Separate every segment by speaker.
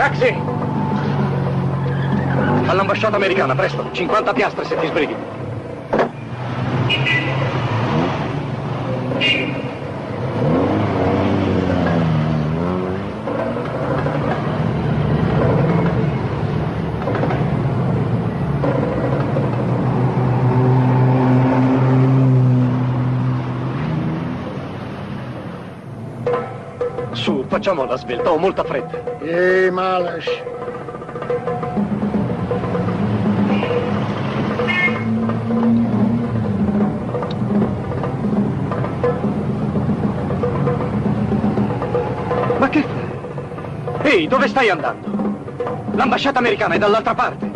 Speaker 1: Taxi! All'ambasciata americana, presto. 50 piastre se ti sbrighi. Su, facciamo la svelta, ho molta fretta.
Speaker 2: Malash.
Speaker 1: Ma che fai? Ehi, dove stai andando? L'ambasciata americana è dall'altra parte.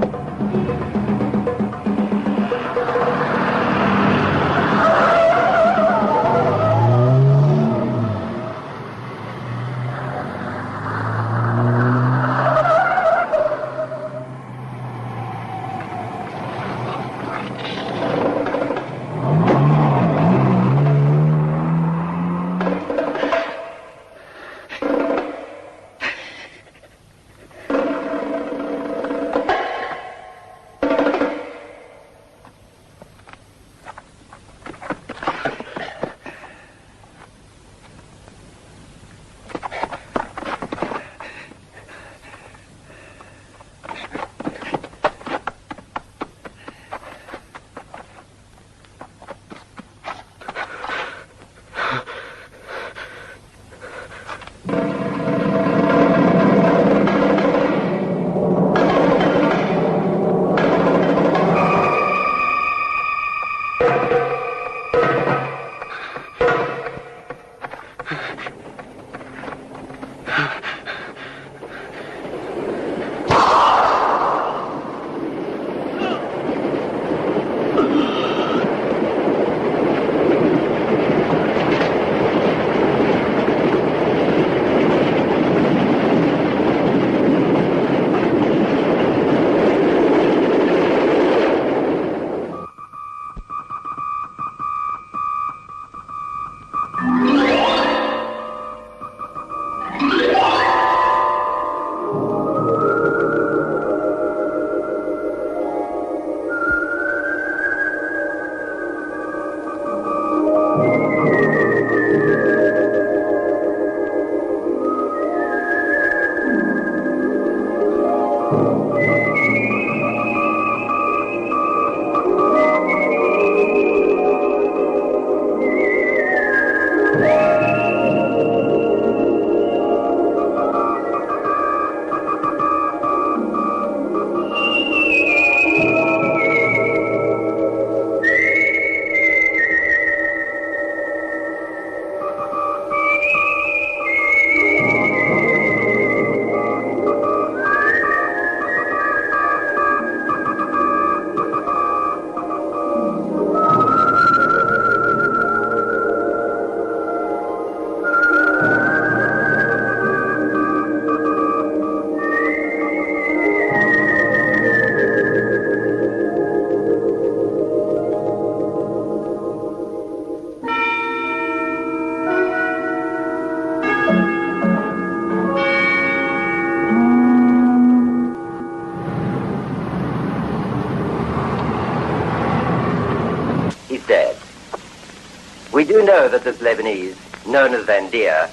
Speaker 3: We do know that this Lebanese, known as Vandir,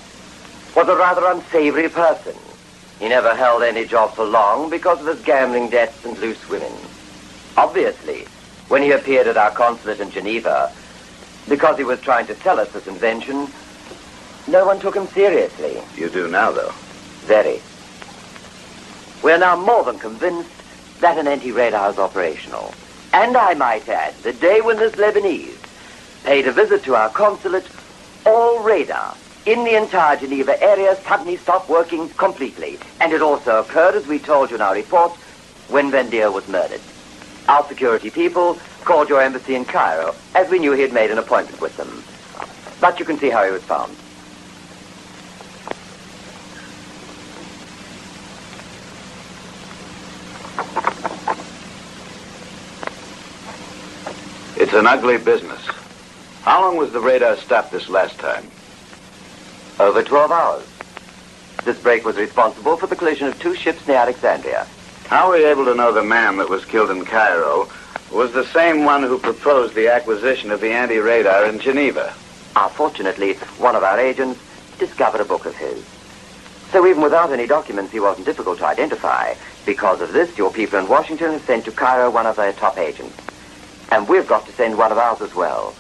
Speaker 3: was a rather unsavory person. He never held any job for long because of his gambling debts and loose women. Obviously, when he appeared at our consulate in Geneva, because he was trying to sell us this invention, no one took him seriously.
Speaker 4: You do now, though.
Speaker 3: Very. We're now more than convinced that an anti-radar is operational. And I might add, the day when this Lebanese paid a visit to our consulate, all radar in the entire Geneva area suddenly stopped working completely. And it also occurred, as we told you in our report, when Vandir was murdered. Our security people called your embassy in Cairo, as we knew he had made an appointment with them. But you can see how he was found.
Speaker 4: It's an ugly business. How long was the radar stopped this last time?
Speaker 3: Over 12 hours. This break was responsible for the collision of 2 ships near Alexandria.
Speaker 4: How are we able to know the man that was killed in Cairo was the same one who proposed the acquisition of the anti-radar in Geneva?
Speaker 3: Fortunately, one of our agents discovered a book of his. So even without any documents, he wasn't difficult to identify. Because of this, your people in Washington have sent to Cairo one of their top agents. And we've got to send one of ours as well.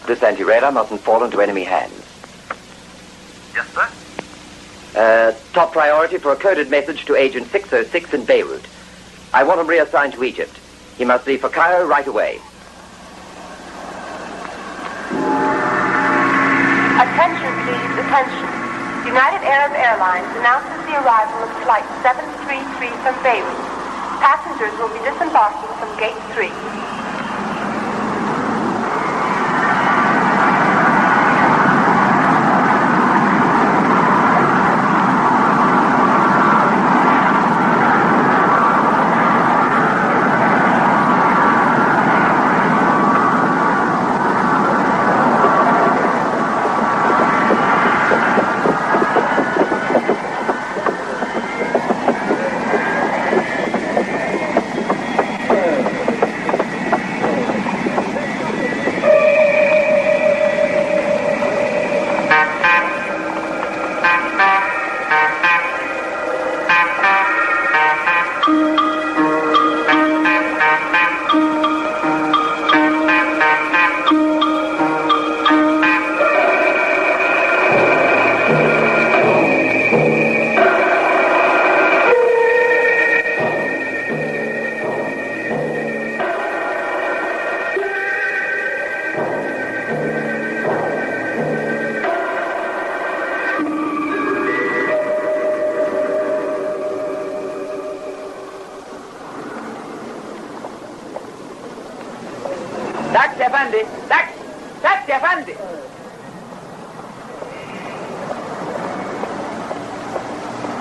Speaker 3: This anti-radar mustn't fall into enemy hands.
Speaker 4: Yes, sir.
Speaker 3: Top priority for a coded message to Agent 606 in Beirut. I want him reassigned to Egypt. He must leave for Cairo right away.
Speaker 2: Attention, please, attention. United Arab Airlines announces the arrival of Flight 733 from Beirut. Passengers will be disembarking from Gate 3.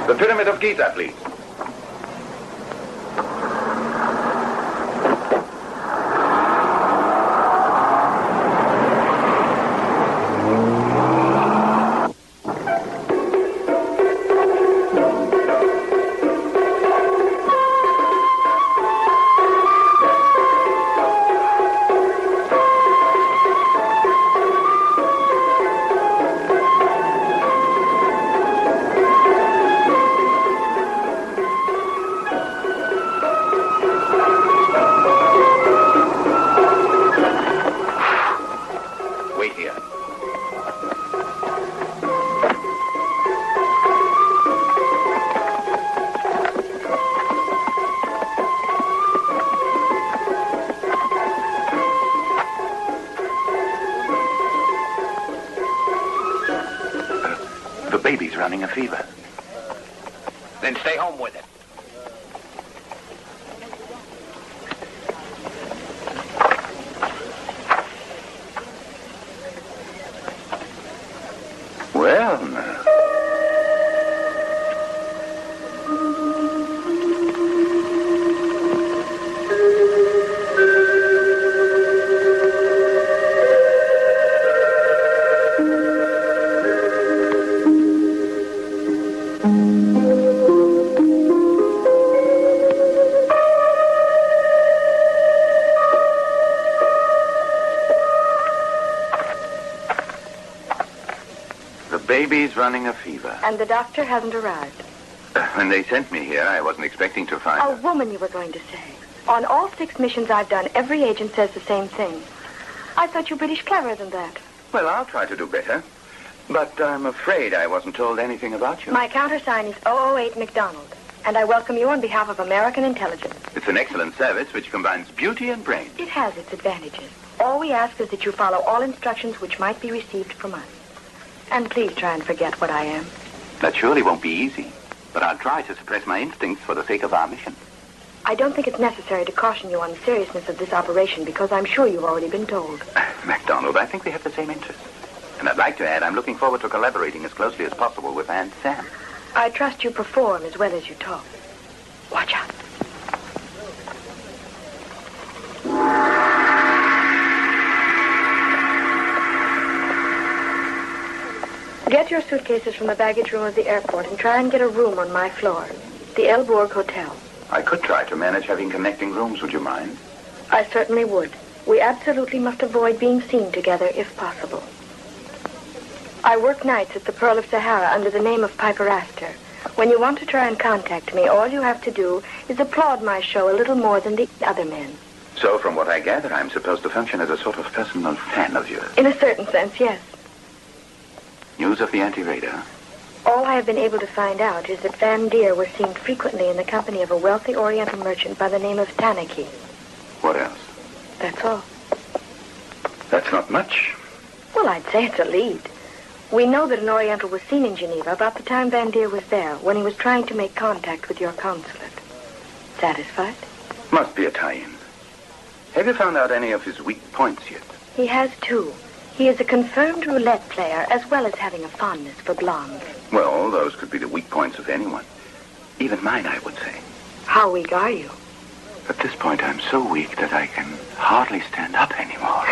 Speaker 4: The Pyramid of Giza, please.
Speaker 5: Baby's running a fever. Then stay home with it.
Speaker 4: Well, now. Baby's running a fever.
Speaker 2: And the doctor hasn't arrived.
Speaker 4: When they sent me here, I wasn't expecting to find
Speaker 2: A
Speaker 4: her.
Speaker 2: woman, you were going to say. On all 6 missions I've done, every agent says the same thing. I thought you British cleverer than that.
Speaker 4: Well, I'll try to do better. But I'm afraid I wasn't told anything about you.
Speaker 2: My countersign is 008 McDonald, and I welcome you on behalf of American intelligence.
Speaker 4: It's an excellent service which combines beauty and brains.
Speaker 2: It has its advantages. All we ask is that you follow all instructions which might be received from us. And please try and forget what I am.
Speaker 5: That surely won't be easy, but I'll try to suppress my instincts for the sake of our mission.
Speaker 2: I don't think it's necessary to caution you on the seriousness of this operation because I'm sure you've already been told.
Speaker 5: MacDonald, I think we have the same interests. And I'd like to add, I'm looking forward to collaborating as closely as possible with Aunt Sam.
Speaker 2: I trust you perform as well as you talk. Watch out.
Speaker 6: Get your suitcases from the baggage room of the airport and try and get a room on my floor. The Elbourg Hotel.
Speaker 5: I could try to manage having connecting rooms. Would you mind?
Speaker 6: I certainly would. We absolutely must avoid being seen together if possible. I work nights at the Pearl of Sahara under the name of Piper Astor. When you want to try and contact me, all you have to do is applaud my show a little more than the other men.
Speaker 5: So, from what I gather, I'm supposed to function as a sort of personal fan of yours.
Speaker 6: In a certain sense, yes.
Speaker 5: News of the anti-radar?
Speaker 6: All I have been able to find out is that Van Deer was seen frequently in the company of a wealthy Oriental merchant by the name of Tanaki.
Speaker 5: What else?
Speaker 6: That's all.
Speaker 5: That's not much.
Speaker 6: Well, I'd say it's a lead. We know that an Oriental was seen in Geneva about the time Van Deer was there, when he was trying to make contact with your consulate. Satisfied?
Speaker 5: Must be a tie-in. Have you found out any of his weak points yet?
Speaker 6: He has two. He is a confirmed roulette player, as well as having a fondness for blondes.
Speaker 5: Well, those could be the weak points of anyone. Even mine, I would say.
Speaker 6: How weak are you?
Speaker 5: At this point, I'm so weak that I can hardly stand up anymore.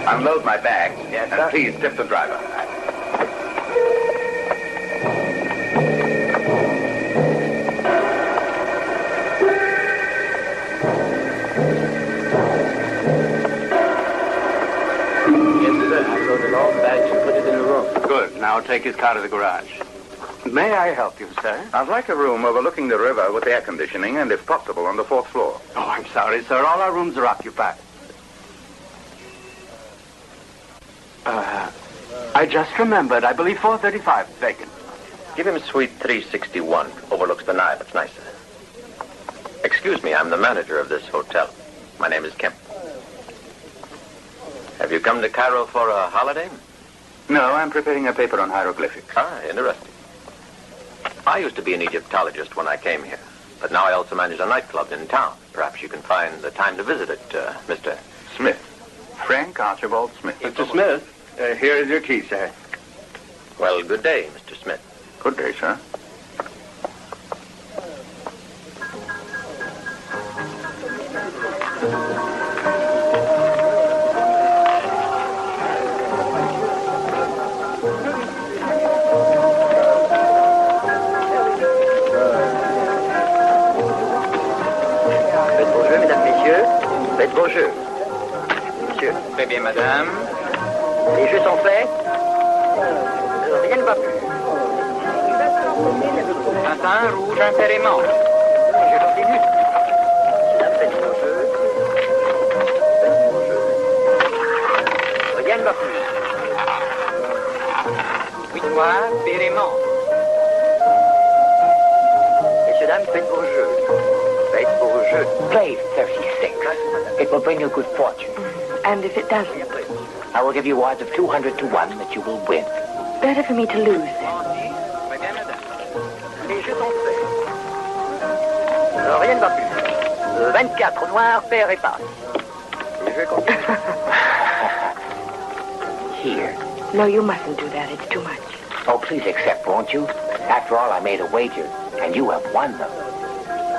Speaker 5: Unload my bags.
Speaker 3: Yes,
Speaker 5: and
Speaker 3: sir.
Speaker 5: please tip the driver.
Speaker 3: Yes, sir. I loaded all the bags and put it in the room.
Speaker 1: Good. Now take his car to the garage. May I help you, sir?
Speaker 5: I'd like a room overlooking the river with air conditioning and, if possible, on the 4th floor.
Speaker 1: Oh, I'm sorry, sir. All our rooms are occupied. I just remembered. I believe 435 is vacant.
Speaker 7: Give him suite 361. Overlooks the Nile. It's nicer. Excuse me, I'm the manager of this hotel. My name is Kemp. Have you come to Cairo for a holiday?
Speaker 5: No, I'm preparing a paper on hieroglyphics.
Speaker 7: Ah, interesting. I used to be an Egyptologist when I came here, but now I also manage a nightclub in town. Perhaps you can find the time to visit it, Mr.
Speaker 5: Smith. Frank Archibald Smith.
Speaker 1: Mr. Smith, here is your key, sir.
Speaker 7: Well, good day, Mr. Smith.
Speaker 5: Good day, sir.
Speaker 3: Faites vos jeux. Monsieur.
Speaker 1: Très bien, madame.
Speaker 3: Les jeux sont faits. Rien ne va plus.
Speaker 1: Matin, rouge, impérément.
Speaker 3: Je continue. Faites vos jeux. Faites vos jeux. Rien ne va plus.
Speaker 1: Victoire, pérément.
Speaker 3: Messieurs, dames, faites vos jeux. Faites vos jeux.
Speaker 8: Play 36. It will bring you good fortune.
Speaker 6: And if it doesn't,
Speaker 8: I will give you odds of 200 to 1 that you will win.
Speaker 6: better for me to lose then.
Speaker 1: Très bien, madame.
Speaker 3: Les jeux sont faits. Rien ne va plus. 24, noir, pair et passe. Les jeux continuent.
Speaker 8: Here.
Speaker 6: No, you mustn't do that. It's too much.
Speaker 8: Oh, please accept, won't you? After all, I made a wager, and you have won them.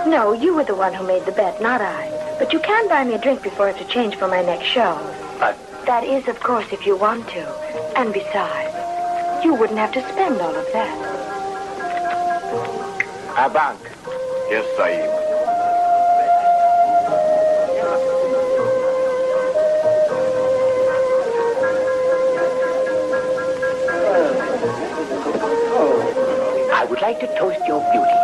Speaker 6: No, you were the one who made the bet, not I. But you can buy me a drink before I have to change for my next show.
Speaker 8: But
Speaker 6: That is, of course, if you want to. And besides, you wouldn't have to spend all of that.
Speaker 8: a bank.
Speaker 5: Yes, Saeed.
Speaker 8: I would like to toast your beauty.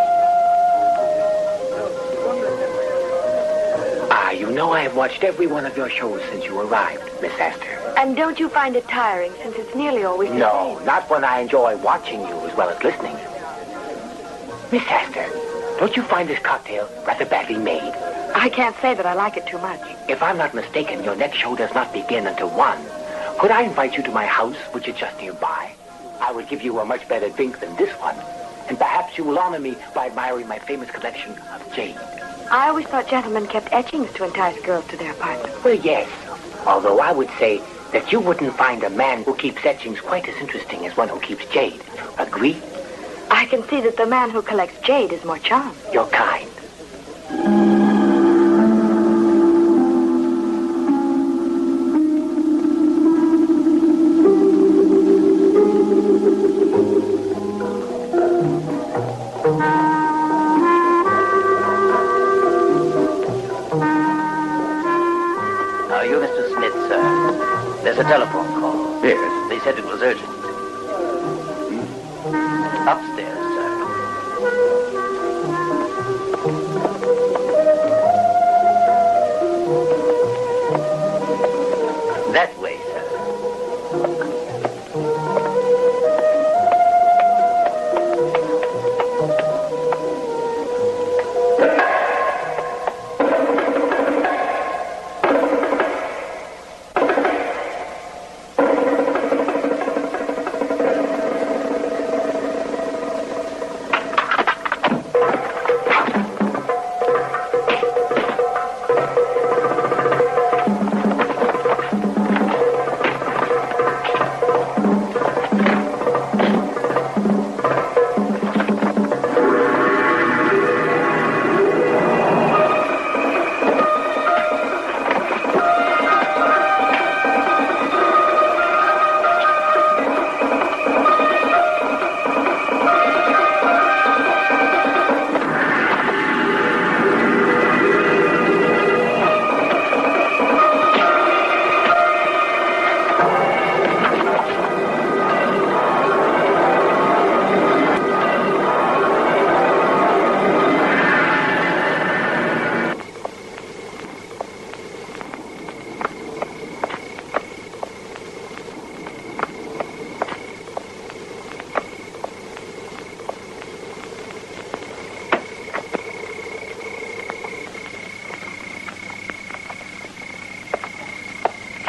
Speaker 8: You know I have watched every one of your shows since you arrived, Miss Astor.
Speaker 6: And don't you find it tiring, since it's nearly always the
Speaker 8: No,
Speaker 6: same?
Speaker 8: not when I enjoy watching you as well as listening. Miss Astor, don't you find this cocktail rather badly made?
Speaker 6: I can't say that I like it too much.
Speaker 8: If I'm not mistaken, your next show does not begin until 1. Could I invite you to my house, which is just nearby? I would give you a much better drink than this one. And perhaps you will honor me by admiring my famous collection of jade.
Speaker 6: I always thought gentlemen kept etchings to entice girls to their apartment.
Speaker 8: Well, yes. Although I would say that you wouldn't find a man who keeps etchings quite as interesting as one who keeps jade. Agree?
Speaker 6: I can see that the man who collects jade is more charming.
Speaker 8: You're kind.
Speaker 3: Are you Mr. Smith, sir? There's a telephone call.
Speaker 5: Yes.
Speaker 3: They said it was urgent. Upstairs, sir. That way, sir.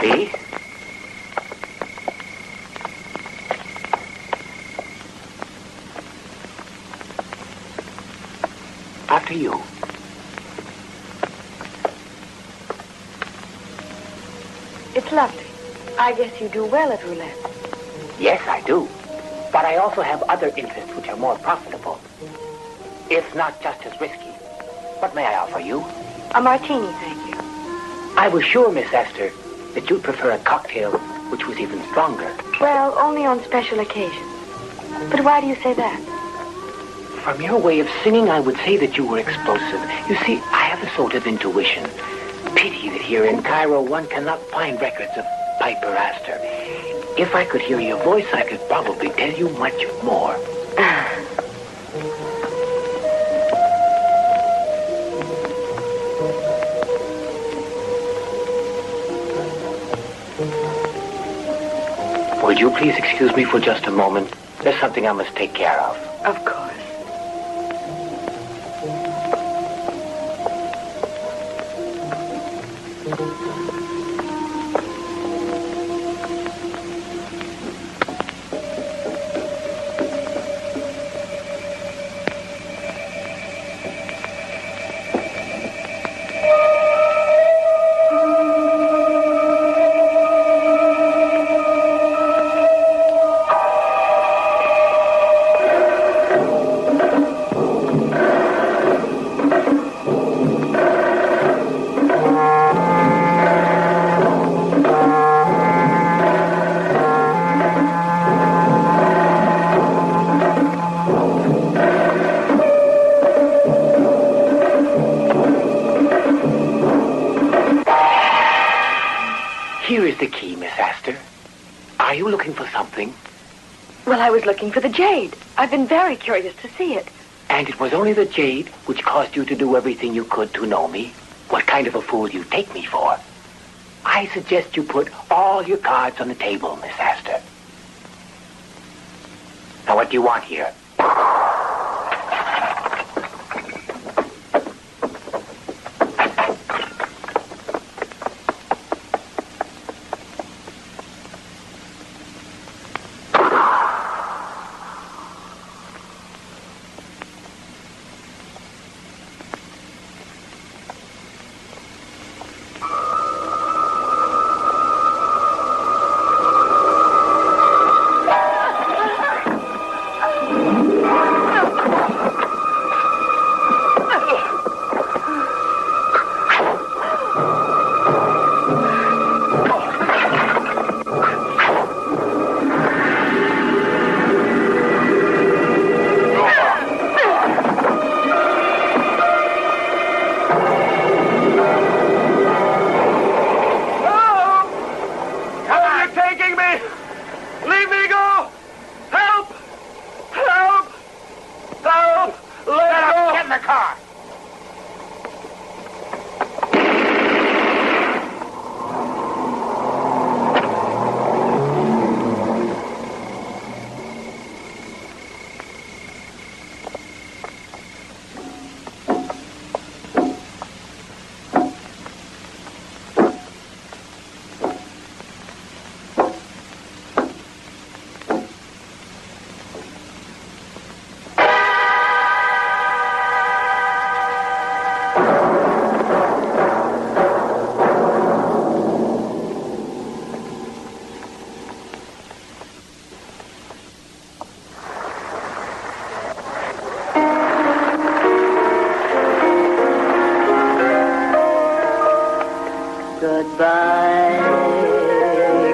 Speaker 8: See? After you.
Speaker 6: It's lovely. I guess you do well at roulette.
Speaker 8: Yes, I do. But I also have other interests which are more profitable. If not just as risky. What may I offer you?
Speaker 6: A martini, thank you.
Speaker 8: I was sure, Miss Esther, that you'd prefer a cocktail which was even stronger.
Speaker 6: Well, only on special occasions. But why do you say that?
Speaker 8: From your way of singing, I would say that you were explosive. You see, I have a sort of intuition. Pity that here in Cairo one cannot find records of Piper Astor. If I could hear your voice, I could probably tell you much more. Would you please excuse me for just a moment? There's something I must take care of.
Speaker 6: Of course.
Speaker 8: Here is the key, Miss Astor. Are you looking for something?
Speaker 6: Well, I was looking for the jade. I've been very curious to see it.
Speaker 8: And it was only the jade which caused you to do everything you could to know me? What kind of a fool you take me for? I suggest you put all your cards on the table, Miss Astor. Now, what do you want here?
Speaker 1: me! Leave me go! Help! Help! Help! Let go!
Speaker 8: Get in the car!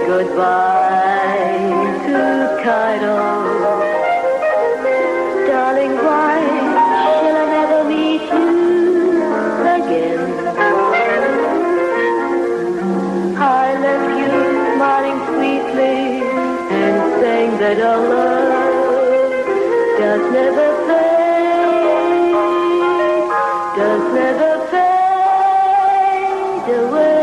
Speaker 9: Goodbye to Cairo. Darling, why shall I never meet you again? I left you smiling sweetly and saying that our love does never fade, does never fade away.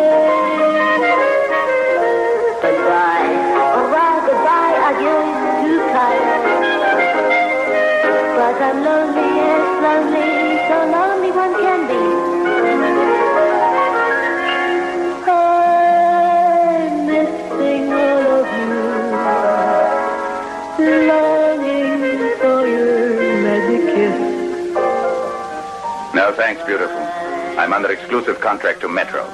Speaker 9: But I'm lonely, yes, lonely, so lonely one can be. I'm missing all of you, longing for your magic kiss.
Speaker 5: No, thanks, beautiful. I'm under exclusive contract to Metro.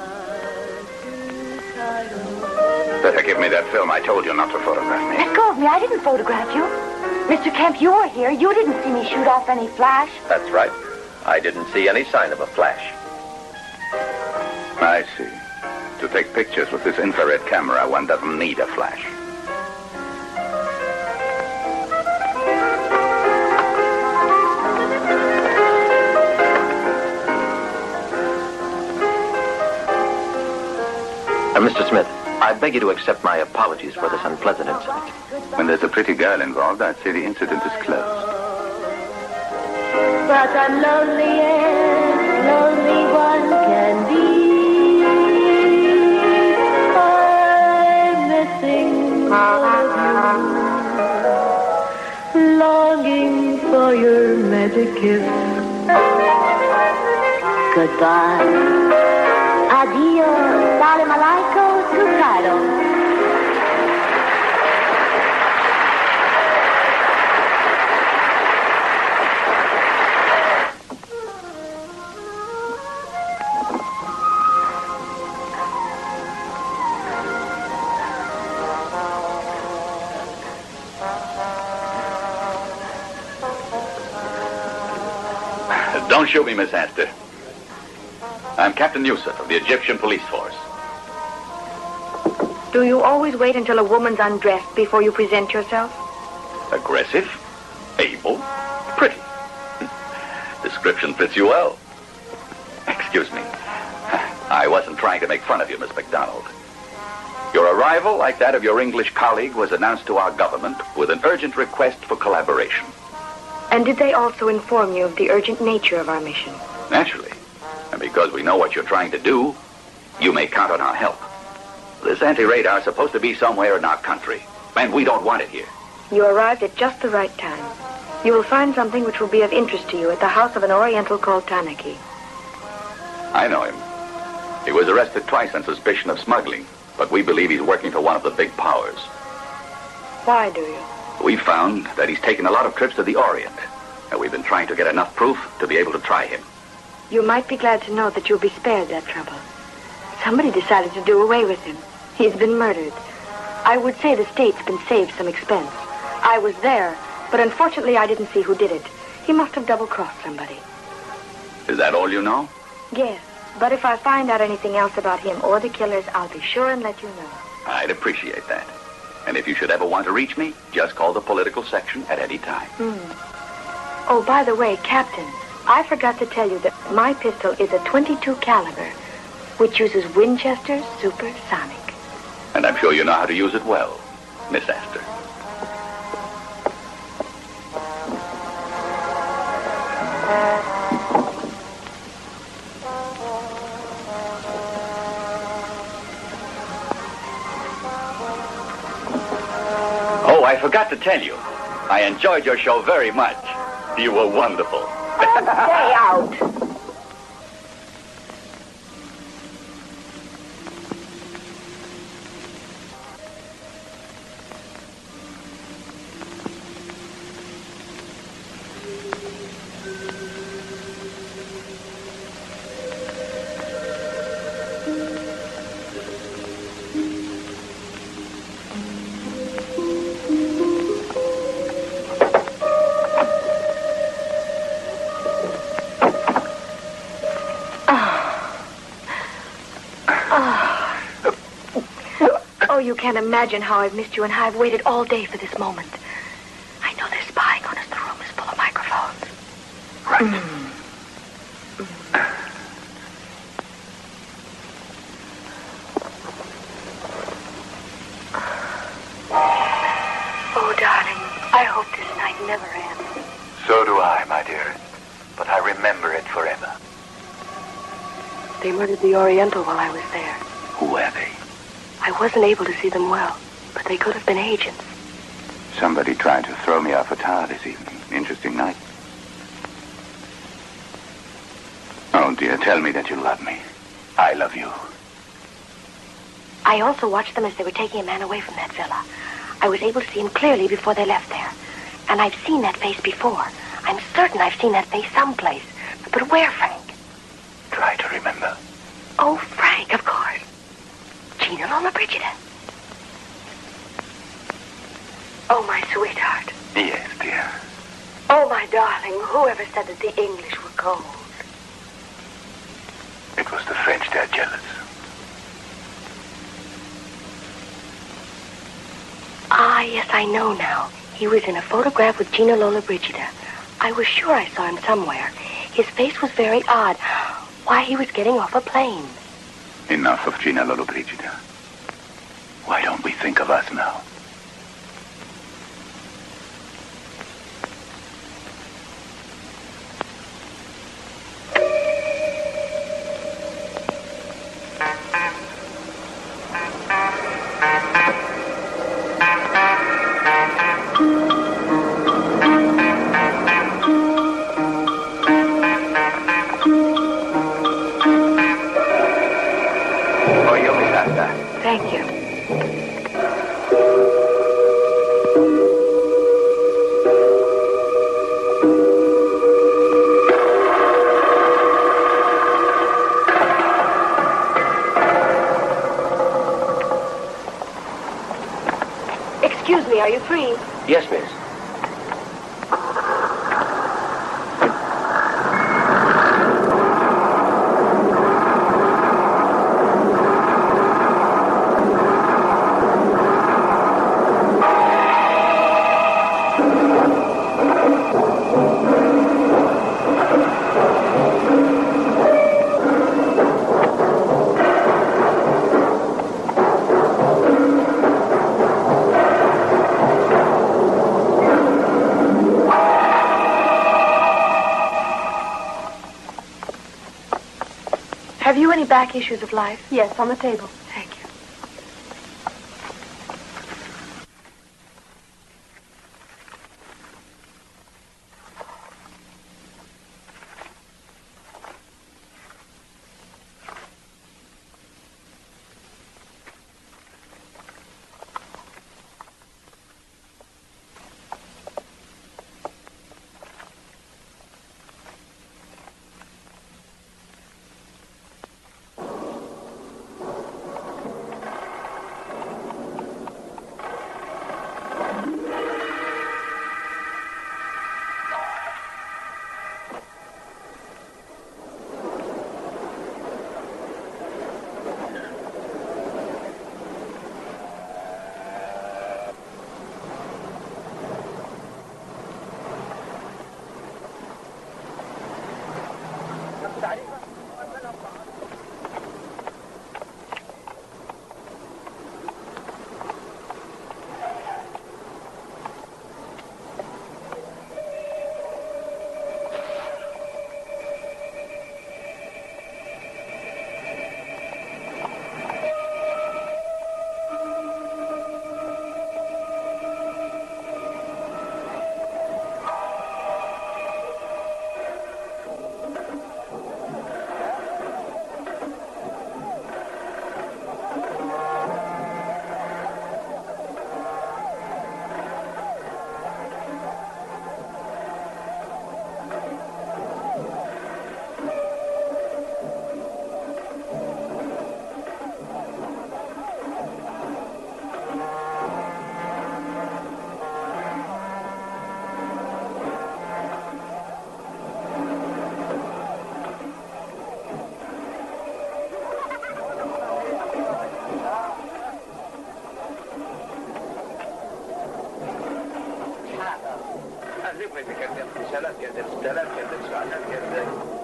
Speaker 5: Better give me that film. I told you not to photograph me.
Speaker 6: Let go of me. I didn't photograph you. Mr. Kemp, you were here. You didn't see me shoot off any flash.
Speaker 7: That's right. I didn't see any sign of a flash.
Speaker 5: I see. To take pictures with this infrared camera, one doesn't need a flash.
Speaker 7: Mr. Smith, I beg you to accept my apologies for this unpleasant incident.
Speaker 5: When there's a pretty girl involved, I'd say the incident is closed.
Speaker 9: But I'm lonely, yes, lonely one can be. I'm missing all of you, longing for your magic kiss. Goodbye. Addio, salam alaikum to Cairo.
Speaker 5: Don't shoot me, Miss Astor. I'm Captain Yusuf of the Egyptian police force.
Speaker 6: Do you always wait until a woman's undressed before you present yourself?
Speaker 5: Aggressive, able, pretty. Description fits you well. Excuse me. I wasn't trying to make fun of you, Miss McDonald. Your arrival, like that of your English colleague, was announced to our government with an urgent request for collaboration.
Speaker 6: And did they also inform you of the urgent nature of our mission?
Speaker 5: Naturally. And because we know what you're trying to do, you may count on our help. This anti-radar is supposed to be somewhere in our country, and we don't want it here.
Speaker 6: You arrived at just the right time. You will find something which will be of interest to you at the house of an Oriental called Tanaki.
Speaker 5: I know him. He was arrested twice on suspicion of smuggling, but we believe he's working for one of the big powers.
Speaker 6: Why do you?
Speaker 5: We found that he's taken a lot of trips to the Orient, and we've been trying to get enough proof to be able to try him.
Speaker 6: You might be glad to know that you'll be spared that trouble. Somebody decided to do away with him. He's been murdered. I would say the state's been saved some expense. I was there, but unfortunately I didn't see who did it. He must have double-crossed somebody.
Speaker 5: Is that all you know?
Speaker 6: Yes, but if I find out anything else about him or the killers, I'll be sure and let you know.
Speaker 5: I'd appreciate that. And if you should ever want to reach me, just call the political section at any time.
Speaker 6: Oh, by the way, Captain, I forgot to tell you that my pistol is a .22 caliber, which uses Winchester's supersonic.
Speaker 5: And I'm sure you know how to use it well. Miss Astor. Oh, I forgot to tell you. I enjoyed your show very much. You were wonderful.
Speaker 6: Stay out. You can't imagine how I've missed you and how I've waited all day for this moment. I know they're spying on us. The room is full of microphones.
Speaker 5: Right.
Speaker 6: Oh, darling, I hope this night never ends.
Speaker 5: So do I, my dear. But I remember it forever.
Speaker 6: They murdered the Oriental while I was there.
Speaker 5: Who were they?
Speaker 6: I wasn't able to see them well, but they could have been agents.
Speaker 5: Somebody tried to throw me off a tower this evening. Interesting night. Oh, dear, tell me that you love me. I love you.
Speaker 6: I also watched them as they were taking a man away from that villa. I was able to see him clearly before they left there. And I've seen that face before. I'm certain I've seen that face someplace. But where, Frank?
Speaker 5: Try to remember.
Speaker 6: Oh, Frank, of course. Gina Lola Brigida. Oh, my sweetheart.
Speaker 5: Yes, dear.
Speaker 6: Oh, my darling, whoever said that the English were cold?
Speaker 5: It was the French. They're jealous.
Speaker 6: Ah, yes, I know now. He was in a photograph with Gina Lola Brigida. I was sure I saw him somewhere. His face was very odd. Why, he was getting off a plane.
Speaker 5: Enough of Gina Lola Brigida. Why don't we think of us now?
Speaker 6: Thank you. Excuse me, are you free?
Speaker 8: Yes, miss.
Speaker 6: Have you any back issues of life?
Speaker 2: Yes, on the table.
Speaker 6: Thank you.
Speaker 8: Pierde Sala, pierde Stella, pierde Sala, pierde...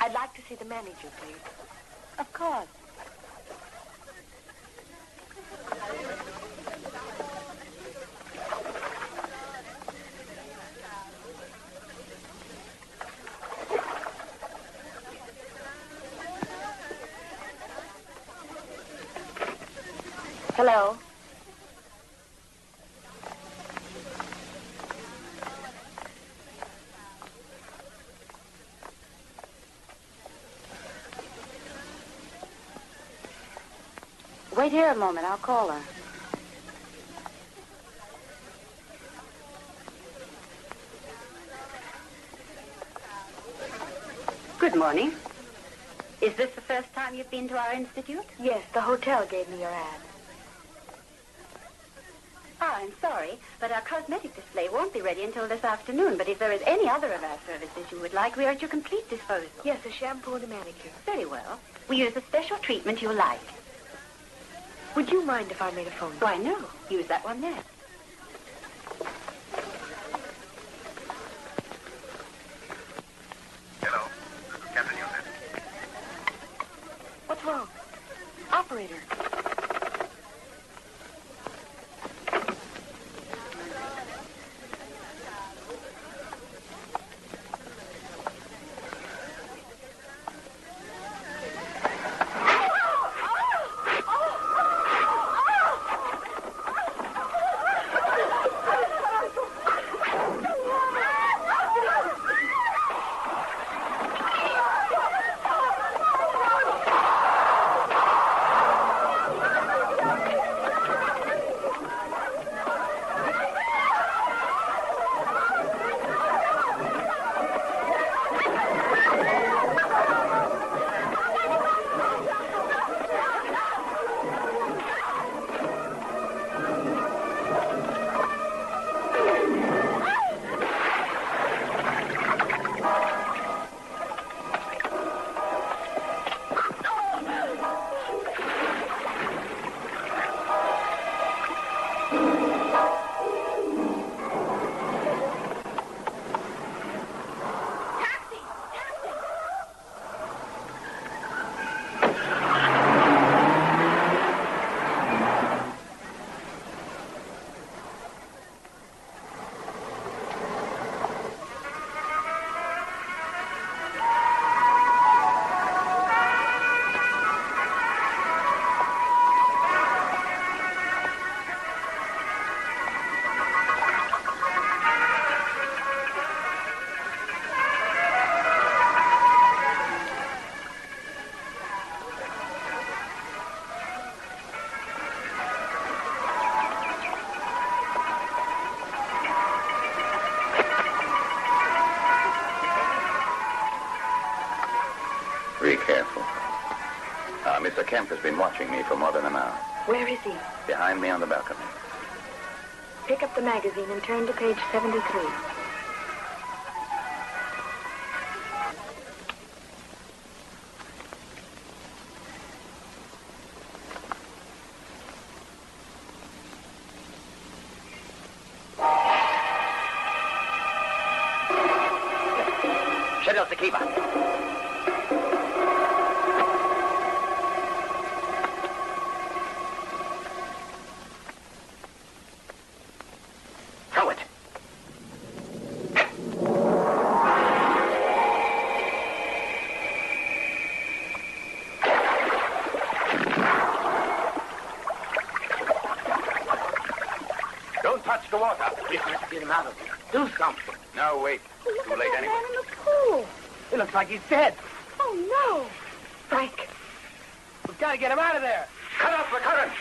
Speaker 6: I'd like to see the manager, please.
Speaker 2: Of course.
Speaker 6: Hello.
Speaker 2: Wait here a moment. I'll call her. Good morning. Is this the first time you've been to our institute?
Speaker 6: Yes, the hotel gave me your ad.
Speaker 2: I'm sorry, but our cosmetic display won't be ready until this afternoon. But if there is any other of our services you would like, we are at your complete disposal.
Speaker 6: Yes, a shampoo and a manicure.
Speaker 2: Very well. We use a special treatment you like.
Speaker 6: Would you mind if I made a phone call?
Speaker 2: Why, no. Use that one there.
Speaker 5: Hello. This is Captain Unit.
Speaker 6: What's wrong? Operator.
Speaker 5: Kemp has been watching me for more than an hour.
Speaker 6: Where is he?
Speaker 5: Behind me on the balcony.
Speaker 6: Pick up the magazine and turn to page 73.
Speaker 3: Shut off the keeper. Throw it.
Speaker 8: Don't touch the water. We have to get him out of here. Do something.
Speaker 5: No, wait.
Speaker 6: Look
Speaker 5: Too
Speaker 6: at
Speaker 5: late
Speaker 6: that
Speaker 5: anyway.
Speaker 6: man in the pool.
Speaker 8: It looks like he's dead.
Speaker 6: Oh, no. Frank.
Speaker 8: We've got to get him out of there.
Speaker 5: Cut off the current!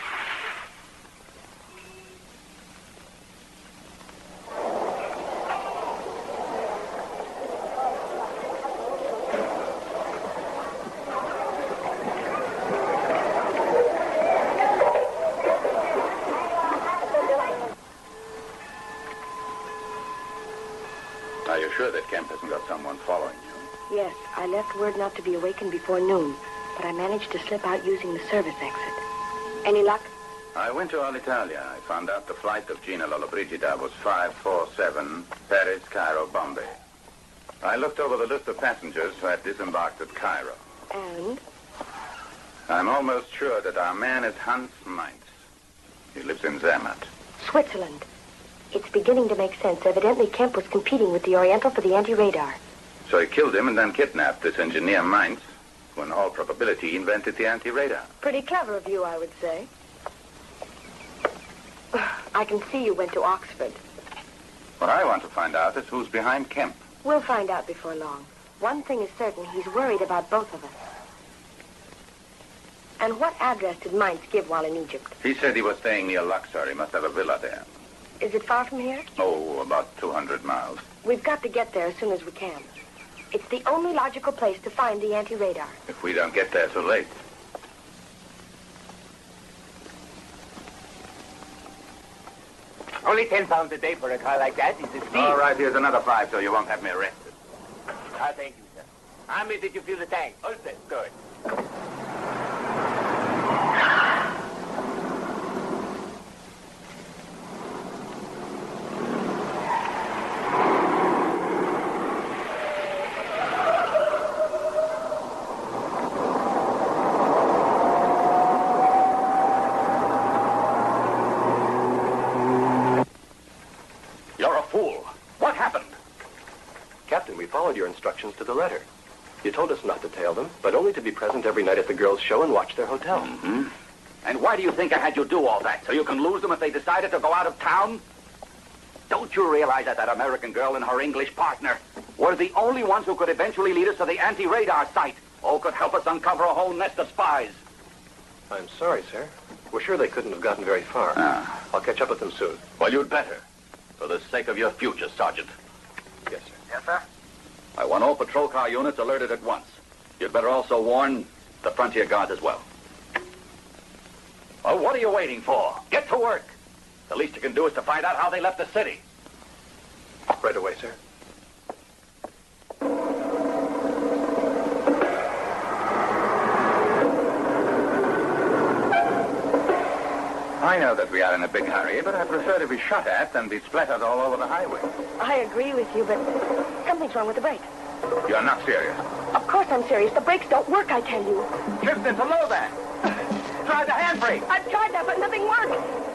Speaker 5: Are you sure that Kemp hasn't got someone following you?
Speaker 6: Yes, I left word not to be awakened before noon, but I managed to slip out using the service exit. Any luck?
Speaker 5: I went to Alitalia. I found out the flight of Gina Lollobrigida was 547, Paris, Cairo, Bombay. I looked over the list of passengers who had disembarked at Cairo.
Speaker 6: And?
Speaker 5: I'm almost sure that our man is Hans Mainz. He lives in Zermatt.
Speaker 6: Switzerland. It's beginning to make sense. Evidently, Kemp was competing with the Oriental for the anti-radar.
Speaker 5: So he killed him and then kidnapped this engineer Mainz, who in all probability invented the anti-radar.
Speaker 6: Pretty clever of you, I would say. I can see you went to Oxford.
Speaker 5: What I want to find out is who's behind Kemp.
Speaker 6: We'll find out before long. One thing is certain, he's worried about both of us. And what address did Mainz give while in Egypt?
Speaker 5: He said he was staying near Luxor. He must have a villa there.
Speaker 6: Is it far from here?
Speaker 5: Oh, about 200 miles.
Speaker 6: We've got to get there as soon as we can. It's the only logical place to find the anti-radar.
Speaker 5: If we don't get there too late.
Speaker 8: Only 10 pounds a day for a car like that is a steal.
Speaker 5: All right, here's another 5 so you won't have me arrested.
Speaker 8: Ah, thank you, sir. How many did you fill the tank? All set. Good.
Speaker 10: Captain, we followed your instructions to the letter. You told us not to tail them, but only to be present every night at the girls' show and watch their hotel.
Speaker 5: Mm-hmm. And why do you think I had you do all that? So you can lose them if they decided to go out of town? Don't you realize that that American girl and her English partner were the only ones who could eventually lead us to the anti-radar site, or could help us uncover a whole nest of spies?
Speaker 10: I'm sorry, sir. We're sure they couldn't have gotten very far. I'll catch up with them soon.
Speaker 5: Well, you'd better. For the sake of your future, Sergeant.
Speaker 10: Yes, sir.
Speaker 3: Yes, sir?
Speaker 5: I want all patrol car units alerted at once. You'd better also warn the frontier guards as well. Well, what are you waiting for? Get to work. The least you can do is to find out how they left the city.
Speaker 10: Right away, sir.
Speaker 5: I know that we are in a big hurry, but I prefer to be shot at than be splattered all over the highway.
Speaker 6: I agree with you, but something's wrong with the brakes.
Speaker 5: You're not serious.
Speaker 6: Of course I'm serious. The brakes don't work, I tell you.
Speaker 5: Shift into low then. Try the handbrake.
Speaker 6: I've tried that, but nothing works.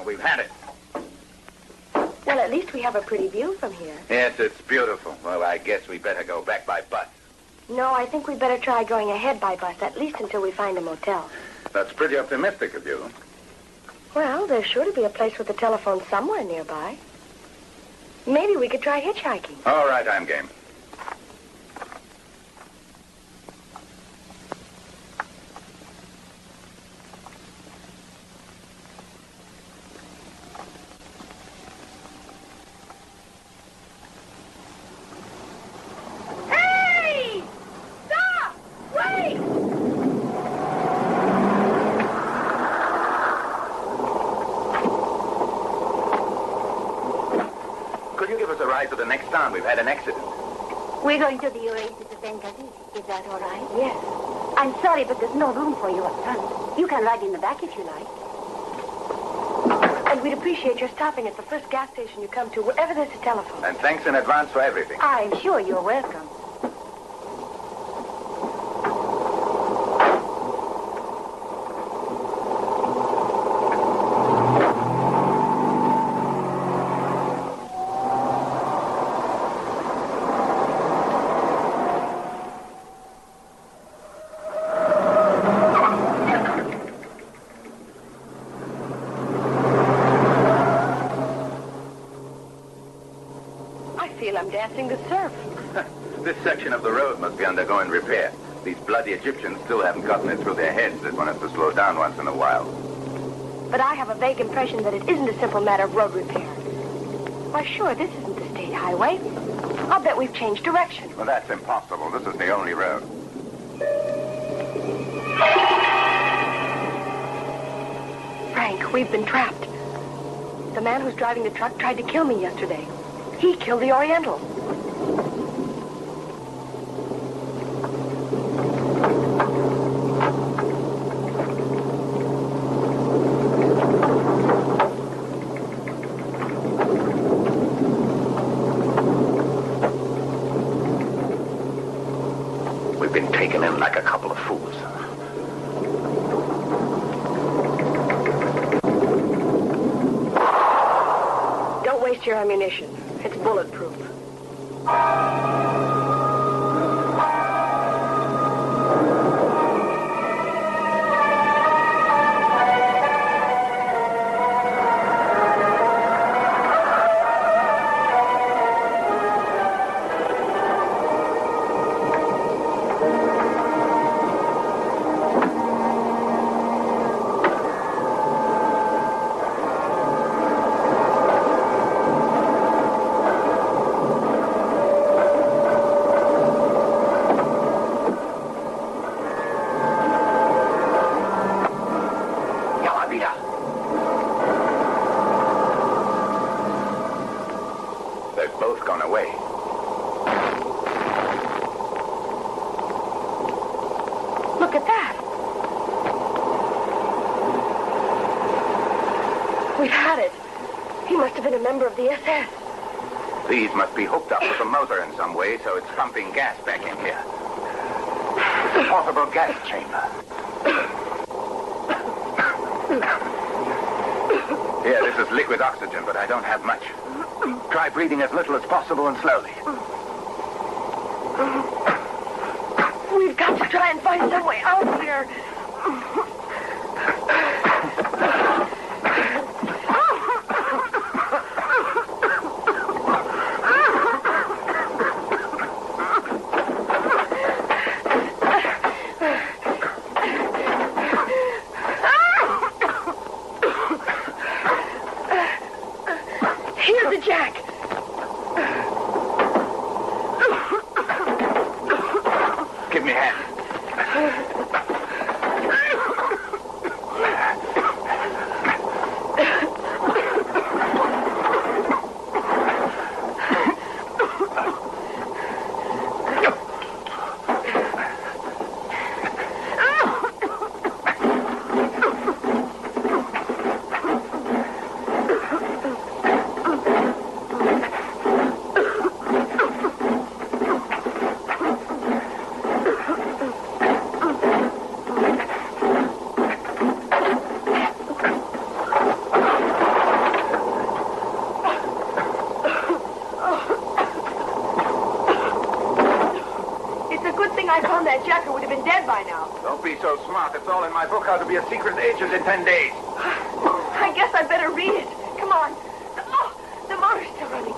Speaker 4: We've had it.
Speaker 6: Well, at least we have a pretty view from here.
Speaker 4: Yes, it's beautiful. Well, I guess we better go back by bus.
Speaker 6: No, I think we better try going ahead by bus, at least until we find a motel.
Speaker 4: That's pretty optimistic of you.
Speaker 6: Well, there's sure to be a place with a telephone somewhere nearby. Maybe we could try hitchhiking.
Speaker 4: All right, I'm game.
Speaker 6: Hey! Stop! Wait!
Speaker 4: Could you give us a ride to the next town? We've had an accident.
Speaker 9: We're going to the oasis of Benghazi. Is that all right?
Speaker 6: Yes.
Speaker 9: I'm sorry, but there's no room for you up front. You can ride in the back if you like.
Speaker 6: And we'd appreciate your stopping at the first gas station you come to, wherever there's a telephone.
Speaker 4: And thanks in advance for everything.
Speaker 9: I'm sure you're welcome.
Speaker 6: I'm dancing the surf.
Speaker 4: This section of the road must be undergoing repair. These bloody Egyptians still haven't gotten it through their heads that one has to slow down once in a while.
Speaker 6: But I have a vague impression that it isn't a simple matter of road repair. Why, sure, this isn't the state highway. I'll bet we've changed direction.
Speaker 4: Well, that's impossible. This is the only road.
Speaker 6: Frank, we've been trapped. The man who's driving the truck tried to kill me yesterday. He killed the Oriental.
Speaker 7: We've been taken in like a couple of fools.
Speaker 6: Don't waste your ammunition. It's bulletproof. Look at that. We've had it. He must have been a member of the SS.
Speaker 4: These must be hooked up with a motor in some way, so it's pumping gas back in here. It's a portable gas chamber. Here, this is liquid oxygen, but I don't have much. Try breathing as little as possible and slowly.
Speaker 6: We've got to try and find some way out here. Here's the jack.
Speaker 4: Give me a hand.
Speaker 6: Good thing I found that jacker would have been dead by now.
Speaker 11: Don't be so smart. It's all in my book, How to Be a Secret Agent in 10 days.
Speaker 6: I guess I'd better read it. Come on. Oh, the motor's still running.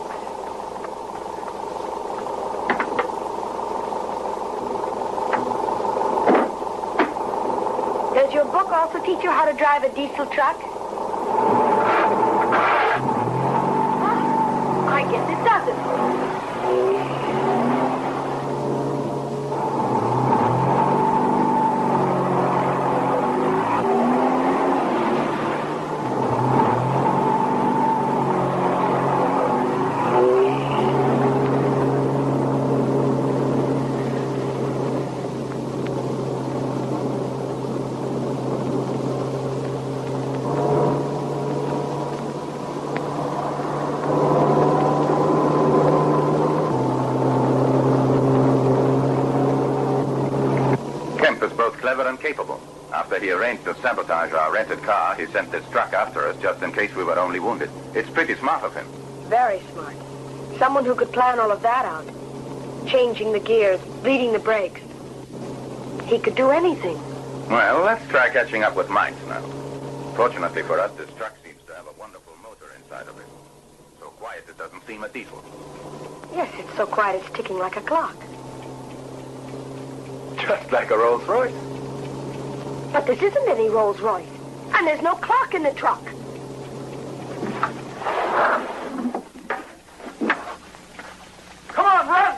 Speaker 6: Does your book also teach you how to drive a diesel truck? I guess it doesn't.
Speaker 5: Clever and capable. After he arranged to sabotage our rented car, he sent this truck after us just in case we were only wounded. It's pretty smart of him.
Speaker 6: Very smart. Someone who could plan all of that out. Changing the gears, bleeding the brakes. He could do anything.
Speaker 5: Well, let's try catching up with Mike's now. Fortunately for us, this truck seems to have a wonderful motor inside of it. So quiet it doesn't seem a diesel.
Speaker 6: Yes, it's so quiet it's ticking like a clock.
Speaker 11: Just like a Rolls Royce.
Speaker 6: But this isn't any Rolls Royce. And there's no clock in the truck.
Speaker 11: Come on, run!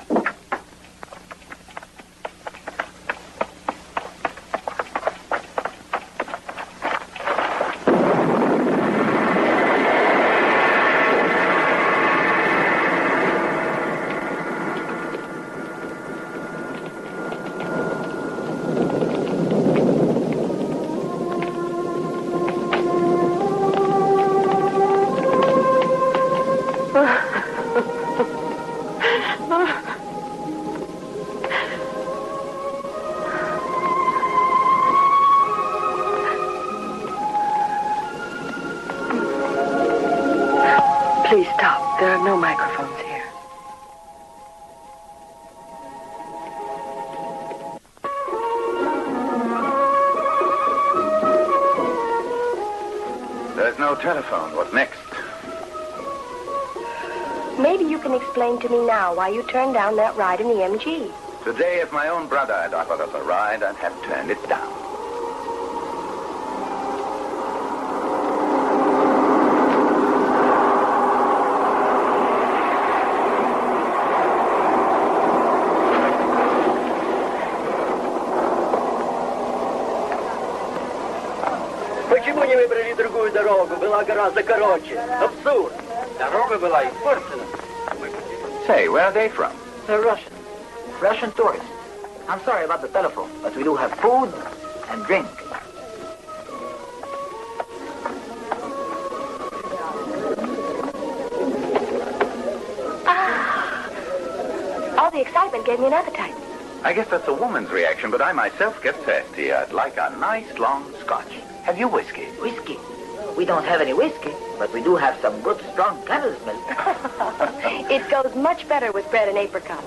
Speaker 6: Please stop. There are no microphones here.
Speaker 5: There's no telephone. What next?
Speaker 6: Maybe you can explain to me now why you turned down that ride in the MG.
Speaker 5: Today, if my own brother had offered us a ride, I'd have turned it down.
Speaker 12: Почему не выбрали другую дорогу? Была гораздо короче. Абсурд. Дорога была испорчена.
Speaker 5: Say, where are they from?
Speaker 8: They're Russian. Russian tourists. I'm sorry about the telephone, but we do have food and drink.
Speaker 6: All the excitement gave me an appetite.
Speaker 5: I guess that's a woman's reaction, but I myself get thirsty. I'd like a nice long scotch. Have you whiskey?
Speaker 8: Whiskey. We don't have any whiskey, but we do have some good, strong camel's milk.
Speaker 6: It goes much better with bread and apricots.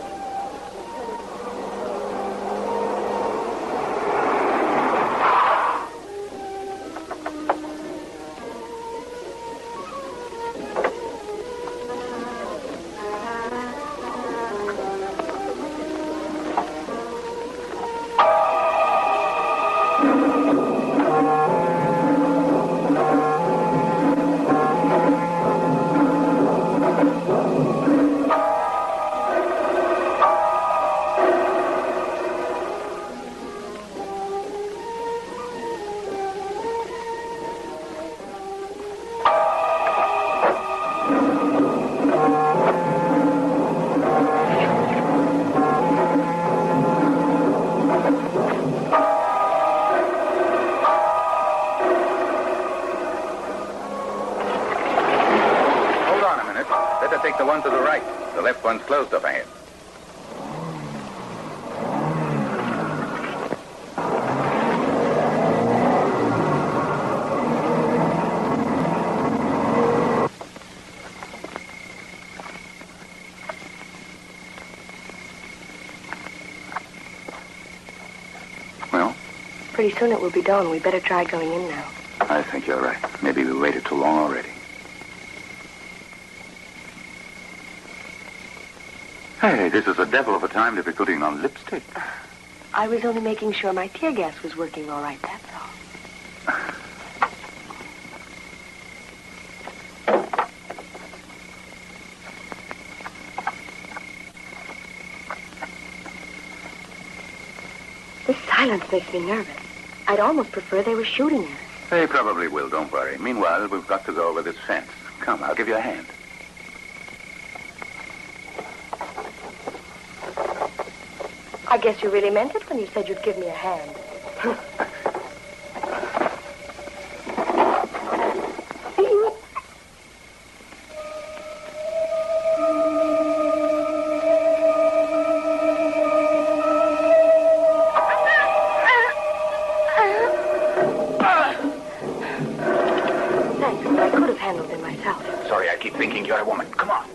Speaker 5: Take the one to the right. The left one's closed up ahead.
Speaker 6: Pretty soon it will be dawn. We better try going in now.
Speaker 5: I think you're right. Maybe we waited too long already. Hey, this is a devil of a time to be putting on lipstick.
Speaker 6: I was only making sure my tear gas was working all right, that's all. This silence makes me nervous. I'd almost prefer they were shooting at us.
Speaker 5: They probably will, don't worry. Meanwhile, we've got to go over this fence. Come, I'll give you a hand.
Speaker 6: I guess you really meant it when you said you'd give me a hand. Thanks, but I could have handled it myself.
Speaker 5: Sorry, I keep thinking you're a woman. Come on.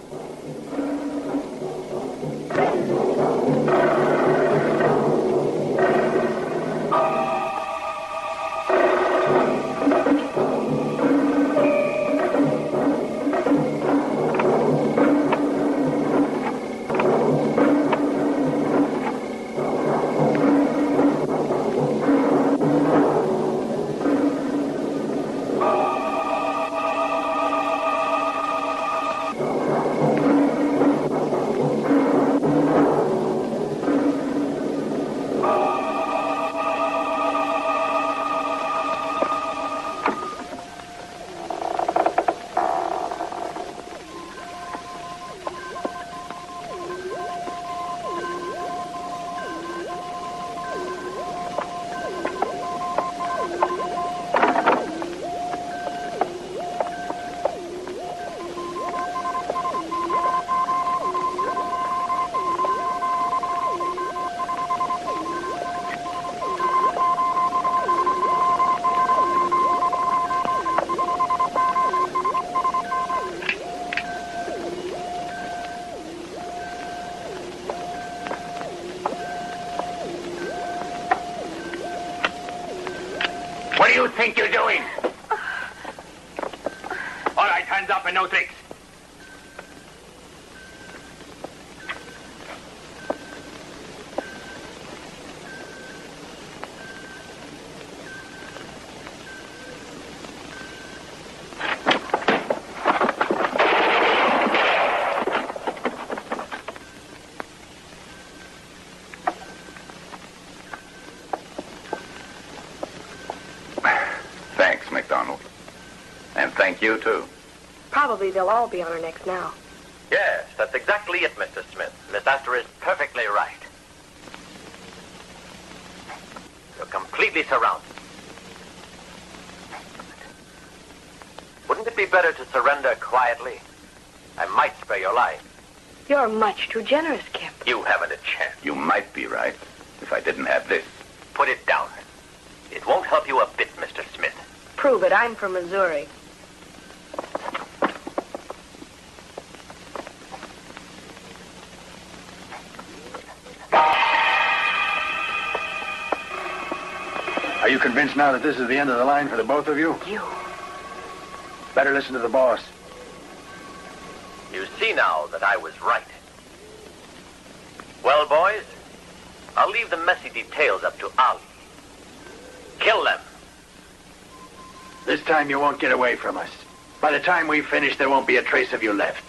Speaker 8: What do you think you're doing? All right, hands up and no tricks.
Speaker 5: Thanks, MacDonald. And thank you, too.
Speaker 6: Probably they'll all be on our necks now.
Speaker 7: Yes, that's exactly it, Mr. Smith. Miss Astor is perfectly right. You're completely surrounded. Wouldn't it be better to surrender quietly? I might spare your life.
Speaker 6: You're much too generous, Kemp.
Speaker 7: You haven't a chance.
Speaker 5: You might be right if I didn't have this.
Speaker 7: Put it down. It won't help you a bit, Mr. Smith.
Speaker 6: Prove it. I'm from Missouri.
Speaker 11: Are you convinced now that this is the end of the line for the both of you?
Speaker 6: You.
Speaker 11: Better listen to the boss.
Speaker 7: You see now that I was right. Well, boys, I'll leave the messy details up to Ali. Kill them.
Speaker 11: This time you won't get away from us. By the time we finish, there won't be a trace of you left.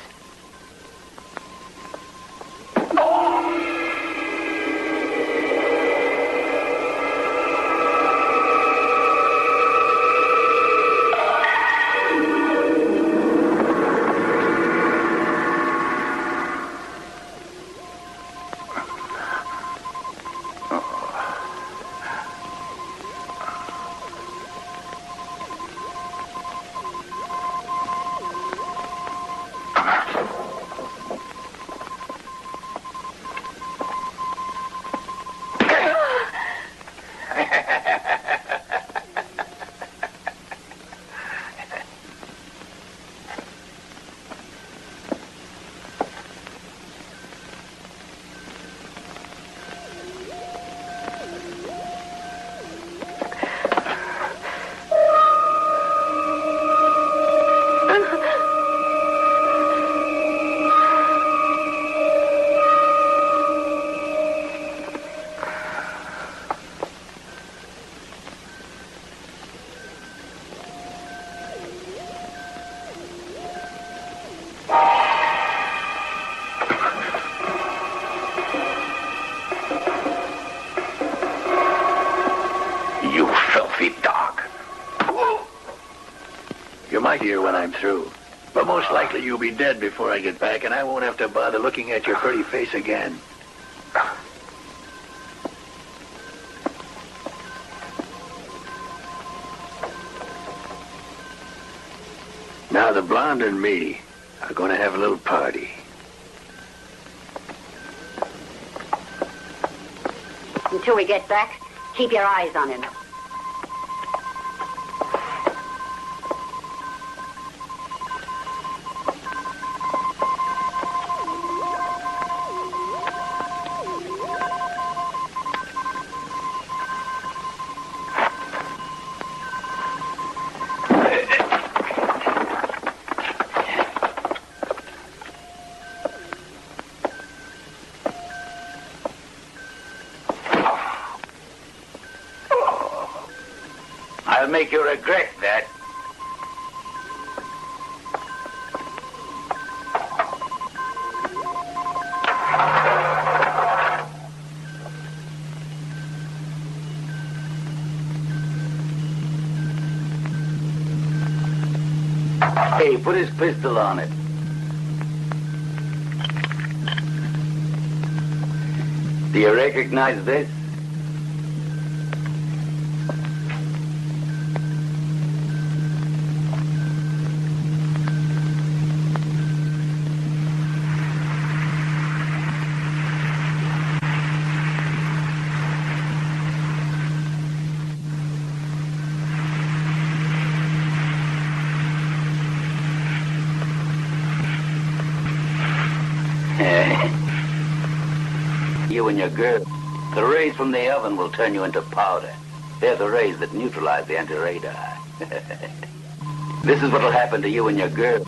Speaker 11: like you when I'm through. But most likely you'll be dead before I get back, and I won't have to bother looking at your pretty face again. Now the blonde and me are going to have a little party.
Speaker 13: Until we get back, keep your eyes on him.
Speaker 11: I'll make you regret that.
Speaker 12: Hey, put his pistol on it. Do you recognize this? You and your girl. The rays from the oven will turn you into powder. They're the rays that neutralize the anti-radar. This is what'll happen to you and your girl.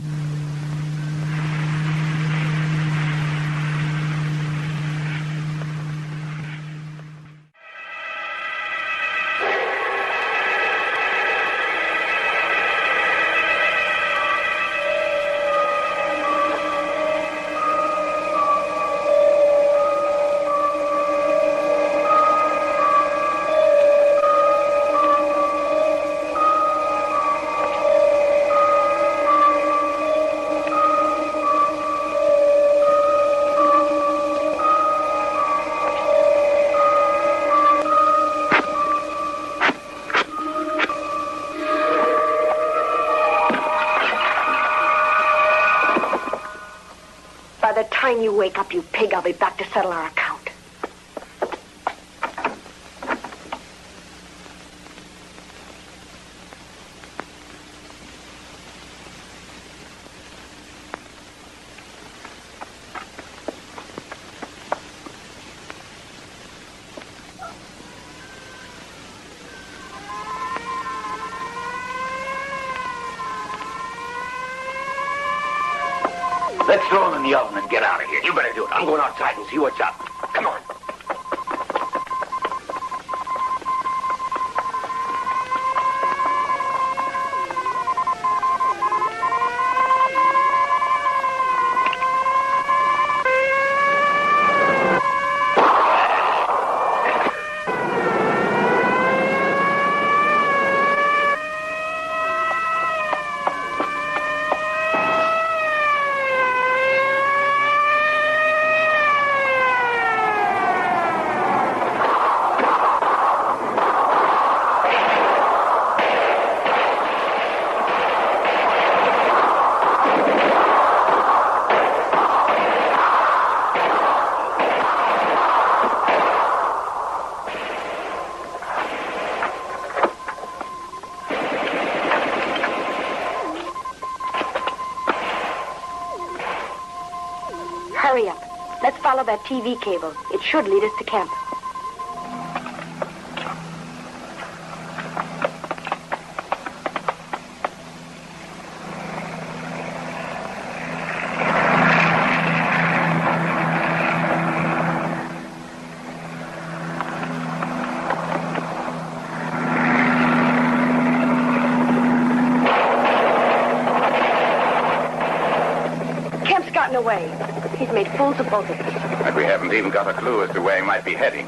Speaker 6: By the time you wake up, you pig, I'll be back to settle our account.
Speaker 12: Let's throw them in the oven and get out of here. You better do it. I'm going outside and see what's up. Come on.
Speaker 6: Hurry up. Let's follow that TV cable. It should lead us to camp. Kemp's gotten away. He's made fools of both of us.
Speaker 5: And we haven't even got a clue as to where he might be heading.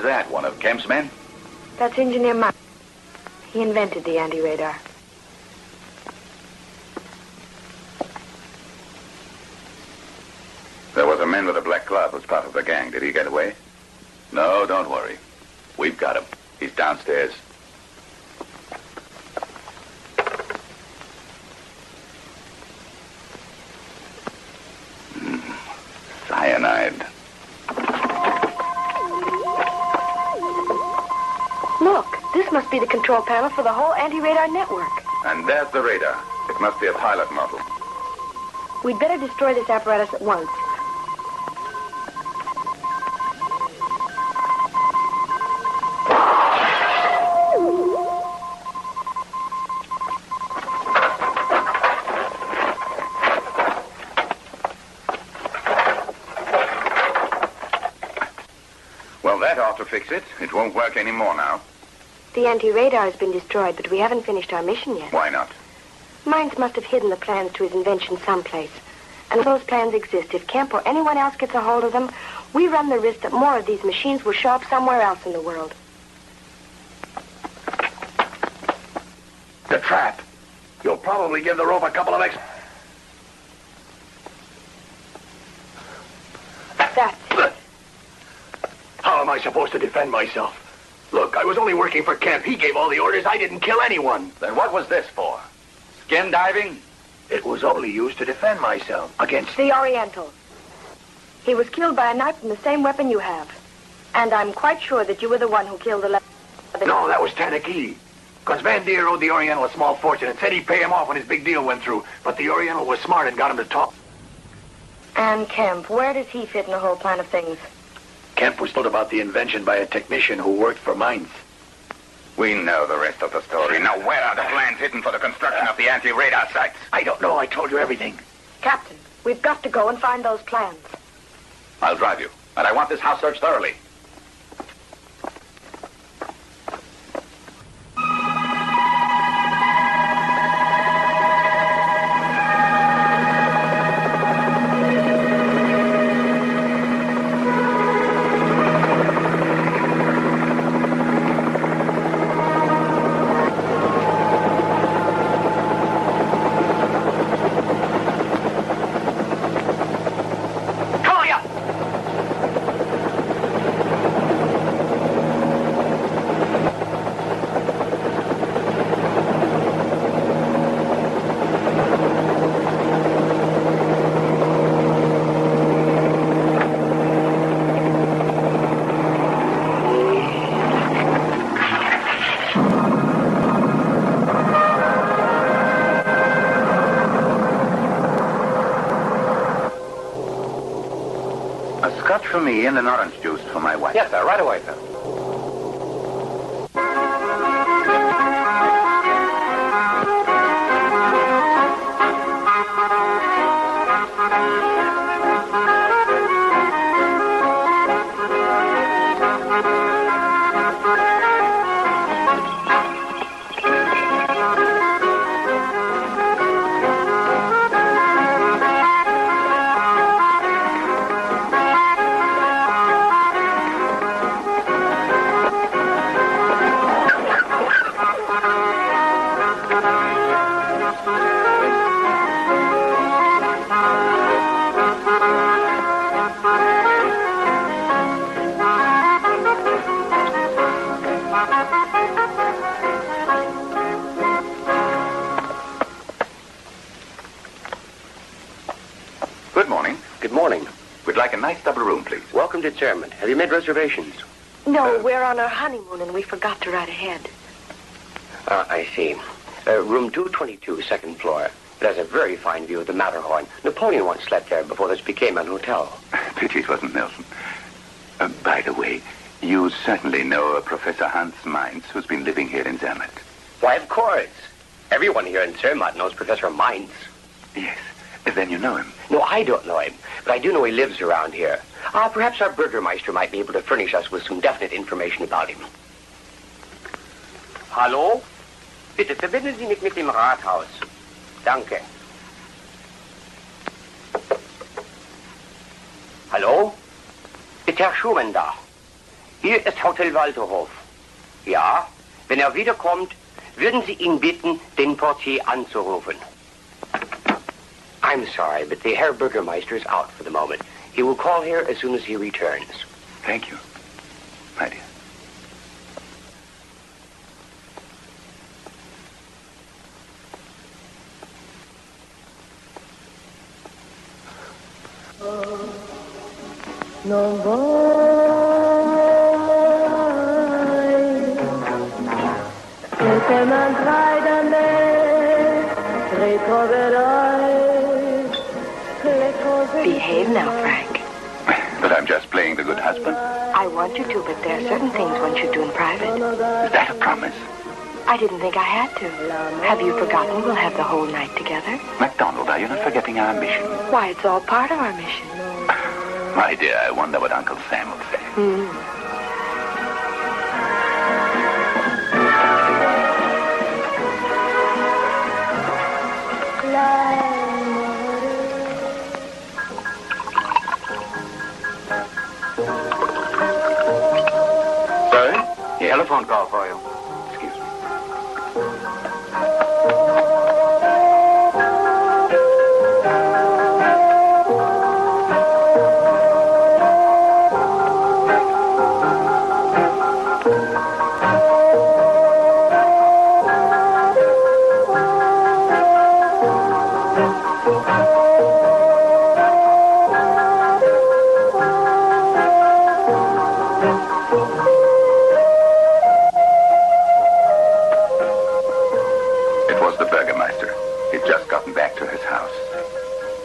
Speaker 5: that? One of Kemp's men?
Speaker 6: That's Engineer Mike. He invented the anti-radar.
Speaker 5: There was a man with a black cloth who was part of the gang. Did he get away? No, don't worry. We've got him. He's downstairs. Cyanide.
Speaker 6: Look, this must be the control panel for the whole anti-radar network.
Speaker 5: And there's the radar. It must be a pilot model.
Speaker 6: We'd better destroy this apparatus at once.
Speaker 5: Well, that ought to fix it. It won't work anymore now.
Speaker 6: The anti-radar has been destroyed, but we haven't finished our mission yet.
Speaker 5: Why not?
Speaker 6: Mines must have hidden the plans to his invention someplace. And if those plans exist, if Kemp or anyone else gets a hold of them, we run the risk that more of these machines will show up somewhere else in the world.
Speaker 11: The trap. You'll probably give the rope a couple of extra...
Speaker 6: That's it.
Speaker 11: How am I supposed to defend myself? Look, I was only working for Kemp. He gave all the orders. I didn't kill anyone.
Speaker 5: Then what was this for? Skin diving?
Speaker 11: It was only used to defend myself against...
Speaker 6: The Oriental. He was killed by a knife from the same weapon you have. And I'm quite sure that you were the one who killed the...
Speaker 11: No, that was Tanaki. Because Van Deer owed the Oriental a small fortune and said he'd pay him off when his big deal went through. But the Oriental was smart and got him to talk.
Speaker 6: And Kemp, where does he fit in the whole plan of things?
Speaker 11: Kemp was told about the invention by a technician who worked for mines.
Speaker 5: We know the rest of the story. Now, where are the plans hidden for the construction of the anti-radar sites?
Speaker 11: I don't know. I told you everything.
Speaker 6: Captain, we've got to go and find those plans.
Speaker 5: I'll drive you. And I want this house searched thoroughly. For me and an orange juice for my wife.
Speaker 7: Yes, sir. Right away, sir.
Speaker 8: Chairman, have you made reservations?
Speaker 6: No, we're on our honeymoon and we forgot to write ahead.
Speaker 8: I see. Room 222, second floor. It has a very fine view of the Matterhorn. Napoleon once slept there before this became an hotel.
Speaker 5: Pity it wasn't Nelson. By the way, you certainly know Professor Hans Mainz, who's been living here in Zermatt.
Speaker 8: Why, of course. Everyone here in Zermatt knows Professor Mainz.
Speaker 5: Yes. Then you know him.
Speaker 8: No, I don't know him, but I do know he lives around here. Perhaps our Burgermeister might be able to furnish us with some definite information about him. Hallo? Bitte verbinden Sie mich mit dem Rathaus. Danke. Hallo? Ist Herr Schumann da?
Speaker 14: Hier ist Hotel Walterhof. Ja, wenn er wiederkommt, würden Sie ihn bitten, den Portier anzurufen. I'm sorry, but the Herr Bürgermeister is out for the moment. He will call here as soon as he returns.
Speaker 5: Thank you, my dear.
Speaker 9: Non vuoi che te mantrai da me, ritroverai le cose.
Speaker 6: Behave now, Frank.
Speaker 5: But I'm just playing the good husband.
Speaker 6: I want you to, but there are certain things one should do in private.
Speaker 5: Is that a promise?
Speaker 6: I didn't think I had to. Have you forgotten we'll have the whole night together?
Speaker 5: MacDonald, are you not forgetting our mission?
Speaker 6: Why, it's all part of our mission.
Speaker 5: My dear, I wonder what Uncle Sam will say.
Speaker 11: Sorry? Telephone call for you.
Speaker 5: Excuse me.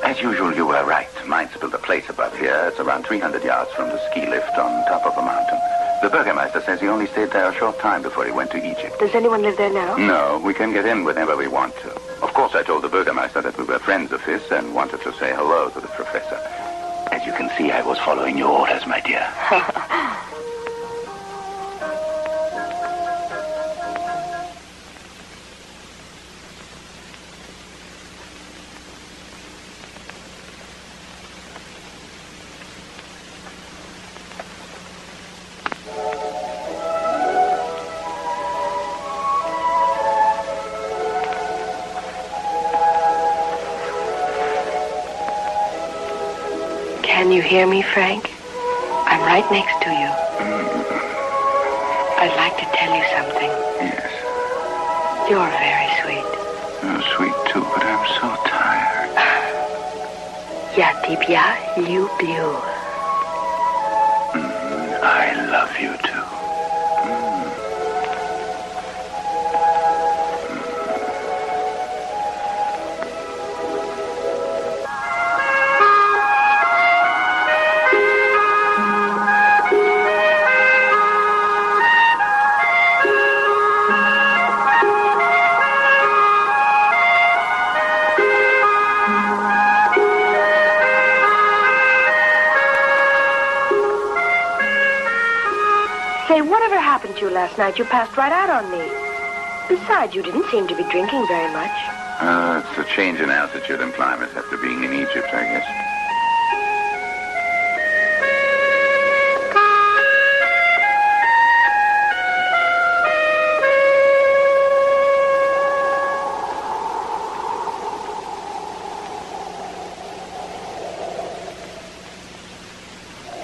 Speaker 5: As usual, you were right. Mainz built a place above here. It's around 300 yards from the ski lift on top of a mountain. The Burgermeister says he only stayed there a short time before he went to Egypt.
Speaker 6: Does anyone live there now?
Speaker 5: No, we can get in whenever we want to. Of course, I told the Burgermeister that we were friends of his and wanted to say hello to the professor. As you can see, I was following your orders, my dear.
Speaker 6: Can you hear me, Frank? I'm right next to you. I'd like to tell you something.
Speaker 5: Yes.
Speaker 6: You're very sweet.
Speaker 5: You're sweet, too, but I'm so tired.
Speaker 6: Я тебя люблю.
Speaker 5: I love you, too.
Speaker 6: Say, whatever happened to you last night? You passed right out on me. Besides, you didn't seem to be drinking very much.
Speaker 5: It's the change in altitude and climate after being in Egypt, I guess.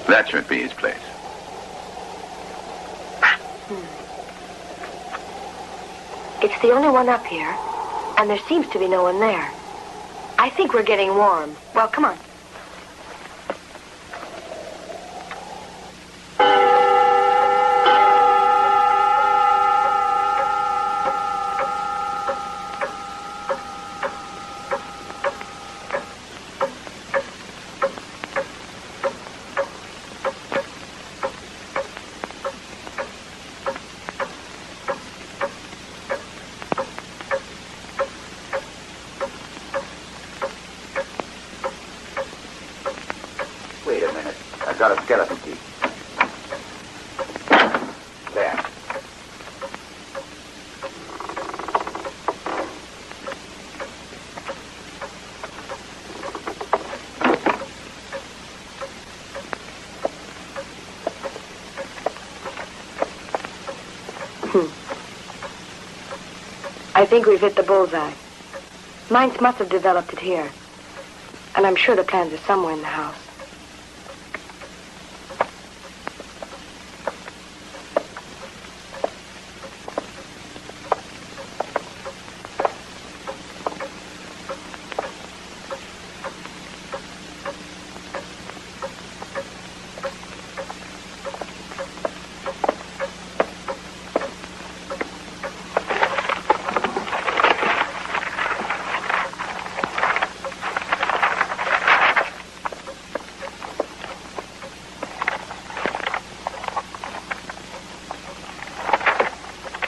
Speaker 5: That should be his place.
Speaker 6: It's the only one up here, and there seems to be no one there. I think we're getting warm. Well, come on.
Speaker 5: Wait a minute. I've got a skeleton key. There.
Speaker 6: I think we've hit the bullseye. Mainz must have developed it here. And I'm sure the plans are somewhere in the house.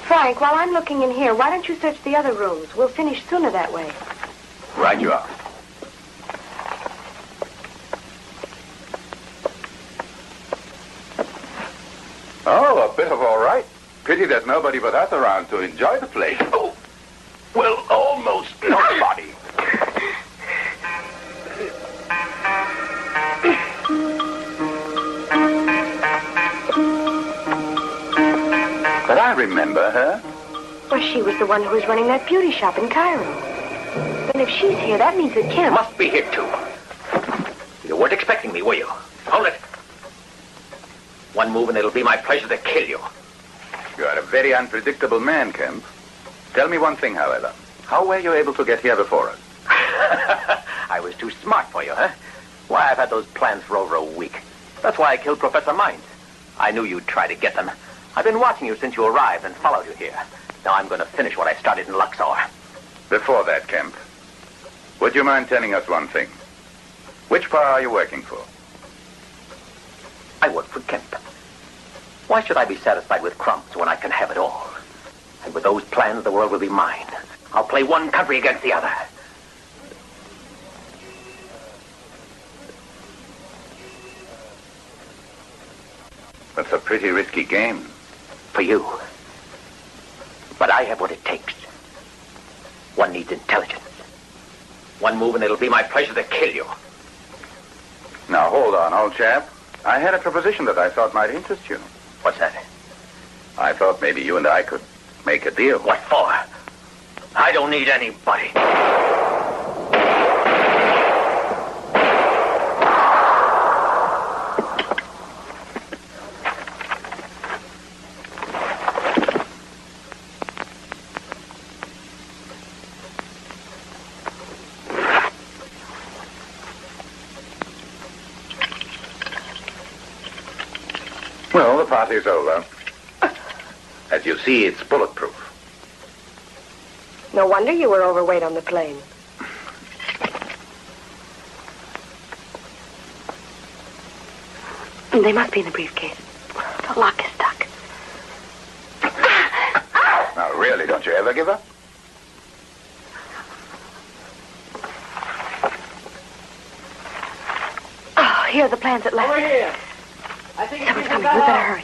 Speaker 6: Frank, while I'm looking in here, why don't you search the other rooms? We'll finish sooner that way.
Speaker 4: Right you are. Oh, a bit of all right. Pity there's nobody but us around to enjoy the place.
Speaker 11: Oh, well, almost nobody.
Speaker 4: But I remember her.
Speaker 6: Well, she was the one who was running that beauty shop in Cairo. And if she's here, that means that Kim
Speaker 7: must be here, too. You weren't expecting me, were you? Hold it. One move and it'll be my pleasure to kill you.
Speaker 4: You are a very unpredictable man, Kemp. Tell me one thing, however. How were you able to get here before us?
Speaker 7: I was too smart for you, huh? Why, I've had those plans for over a week. That's why I killed Professor Mainz. I knew you'd try to get them. I've been watching you since you arrived and followed you here. Now I'm going to finish what I started in Luxor.
Speaker 4: Before that, Kemp, would you mind telling us one thing? Which power are you working for?
Speaker 7: I work for Kemp. Why should I be satisfied with crumbs when I can have it all? And with those plans, the world will be mine. I'll play one country against the other.
Speaker 4: That's a pretty risky game.
Speaker 7: For you. But I have what it takes. One needs intelligence. One move and it'll be my pleasure to kill you.
Speaker 4: Now, hold on, old chap. I had a proposition that I thought might interest you.
Speaker 7: What's that?
Speaker 4: I thought maybe you and I could make a deal.
Speaker 7: What for? I don't need anybody.
Speaker 4: Well, the party's over. As you see, it's bulletproof.
Speaker 6: No wonder you were overweight on the plane. They must be in the briefcase. The lock is stuck.
Speaker 4: Now, really, don't you ever give up?
Speaker 6: Oh, here are the plans at last.
Speaker 8: Over here. I think
Speaker 6: Someone's coming. We better hurry.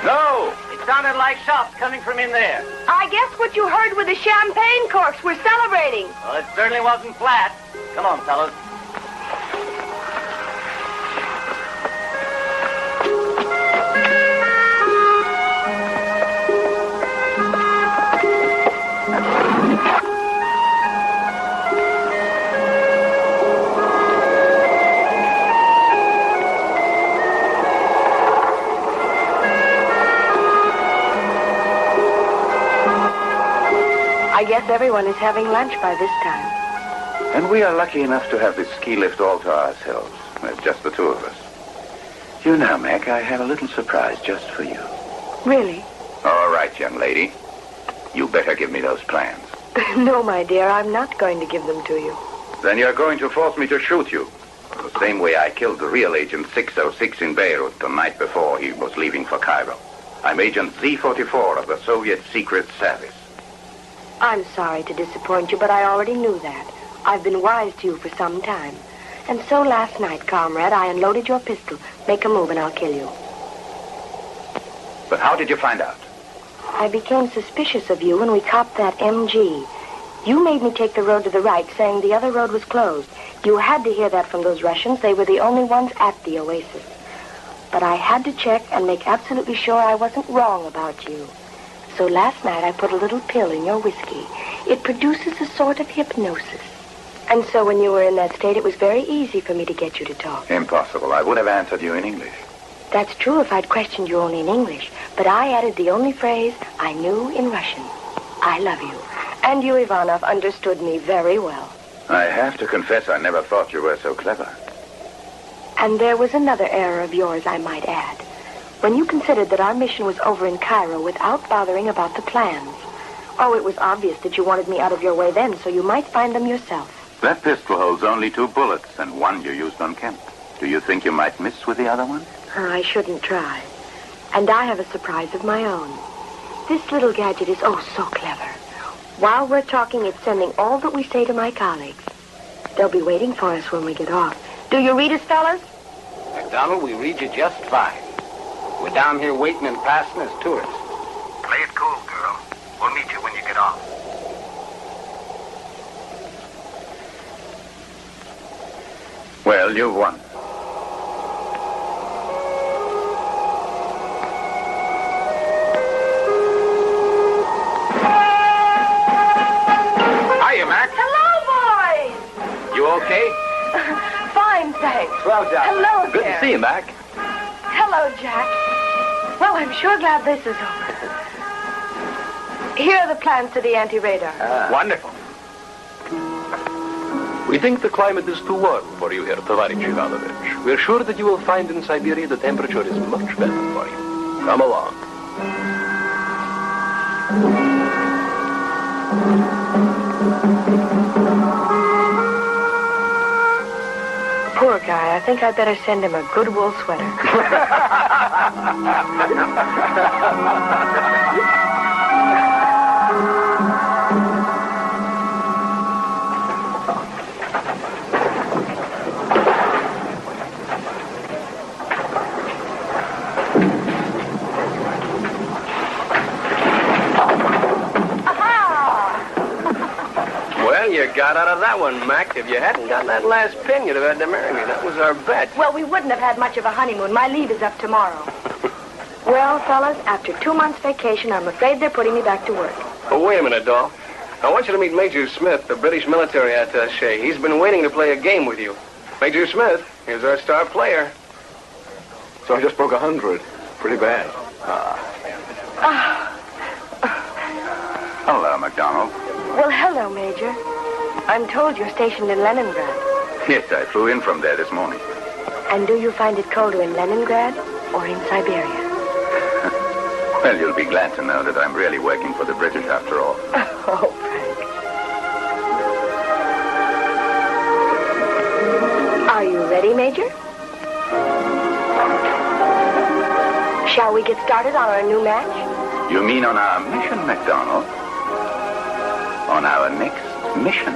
Speaker 8: No! It sounded like shots coming from in there.
Speaker 6: I guess what you heard were the champagne corks. We're celebrating.
Speaker 8: Well, it certainly wasn't flat. Come on, fellas.
Speaker 6: I guess everyone is having lunch by this time.
Speaker 4: And we are lucky enough to have this ski lift all to ourselves. There's just the two of us. You know, Mac, I have a little surprise just for you.
Speaker 6: Really?
Speaker 4: All right, young lady. You better give me those plans.
Speaker 6: No, my dear, I'm not going to give them to you.
Speaker 4: Then you're going to force me to shoot you. The same way I killed the real Agent 606 in Beirut the night before he was leaving for Cairo. I'm Agent Z44 of the Soviet Secret Service.
Speaker 6: I'm sorry to disappoint you, but I already knew that. I've been wise to you for some time. And so last night, comrade, I unloaded your pistol. Make a move and I'll kill you.
Speaker 4: But how did you find out?
Speaker 6: I became suspicious of you when we copped that MG. You made me take the road to the right, saying the other road was closed. You had to hear that from those Russians. They were the only ones at the oasis. But I had to check and make absolutely sure I wasn't wrong about you. So last night I put a little pill in your whiskey. It produces a sort of hypnosis. And so when you were in that state, it was very easy for me to get you to talk.
Speaker 4: Impossible. I would have answered you in English.
Speaker 6: That's true if I'd questioned you only in English. But I added the only phrase I knew in Russian. I love you. And you, Ivanov, understood me very well.
Speaker 4: I have to confess I never thought you were so clever.
Speaker 6: And there was another error of yours, I might add. When you considered that our mission was over in Cairo without bothering about the plans. Oh, it was obvious that you wanted me out of your way then, so you might find them yourself.
Speaker 4: That pistol holds only 2 bullets, and one you used on Kemp. Do you think you might miss with the other one?
Speaker 6: I shouldn't try. And I have a surprise of my own. This little gadget is oh so clever. While we're talking, it's sending all that we say to my colleagues. They'll be waiting for us when we get off. Do you read us, fellas?
Speaker 8: McDonald, we read you just fine. We're down here waiting and passing as tourists.
Speaker 11: Play it cool, girl. We'll meet you when you get off.
Speaker 4: Well, you've won.
Speaker 8: Hiya, Mac.
Speaker 6: Hello, boys!
Speaker 8: You okay?
Speaker 6: Fine, thanks.
Speaker 8: Well, Jack.
Speaker 6: Hello,
Speaker 5: Good
Speaker 6: there.
Speaker 5: to see you, Mac.
Speaker 6: Hello, Jack. Well, I'm sure glad this is over. Here are the plans to the anti-radar.
Speaker 8: Wonderful.
Speaker 10: We think the climate is too warm for you here, Tavarish Ivanovich. We're sure that you will find in Siberia the temperature is much better for you. Come along.
Speaker 6: Poor guy. I think I'd better send him a good wool sweater.
Speaker 10: Well, you got out of that one, Mac. If you hadn't gotten that last pin, you'd have had to marry me. That was our bet.
Speaker 6: Well, we wouldn't have had much of a honeymoon. My leave is up tomorrow. Well, fellas, after 2 months' vacation, I'm afraid they're putting me back to work.
Speaker 10: Oh, wait a minute, doll. I want you to meet Major Smith, the British military attaché. He's been waiting to play a game with you. Major Smith, here's our star player.
Speaker 11: So I just broke 100. Pretty bad.
Speaker 4: Hello, MacDonald.
Speaker 6: Well, hello, Major. I'm told you're stationed in Leningrad.
Speaker 4: Yes, I flew in from there this morning.
Speaker 6: And do you find it colder in Leningrad or in Siberia?
Speaker 4: Well, you'll be glad to know that I'm really working for the British after all.
Speaker 6: Oh, Frank. Are you ready, Major? Shall we get started on our new match?
Speaker 4: You mean on our mission, MacDonald? On our next mission.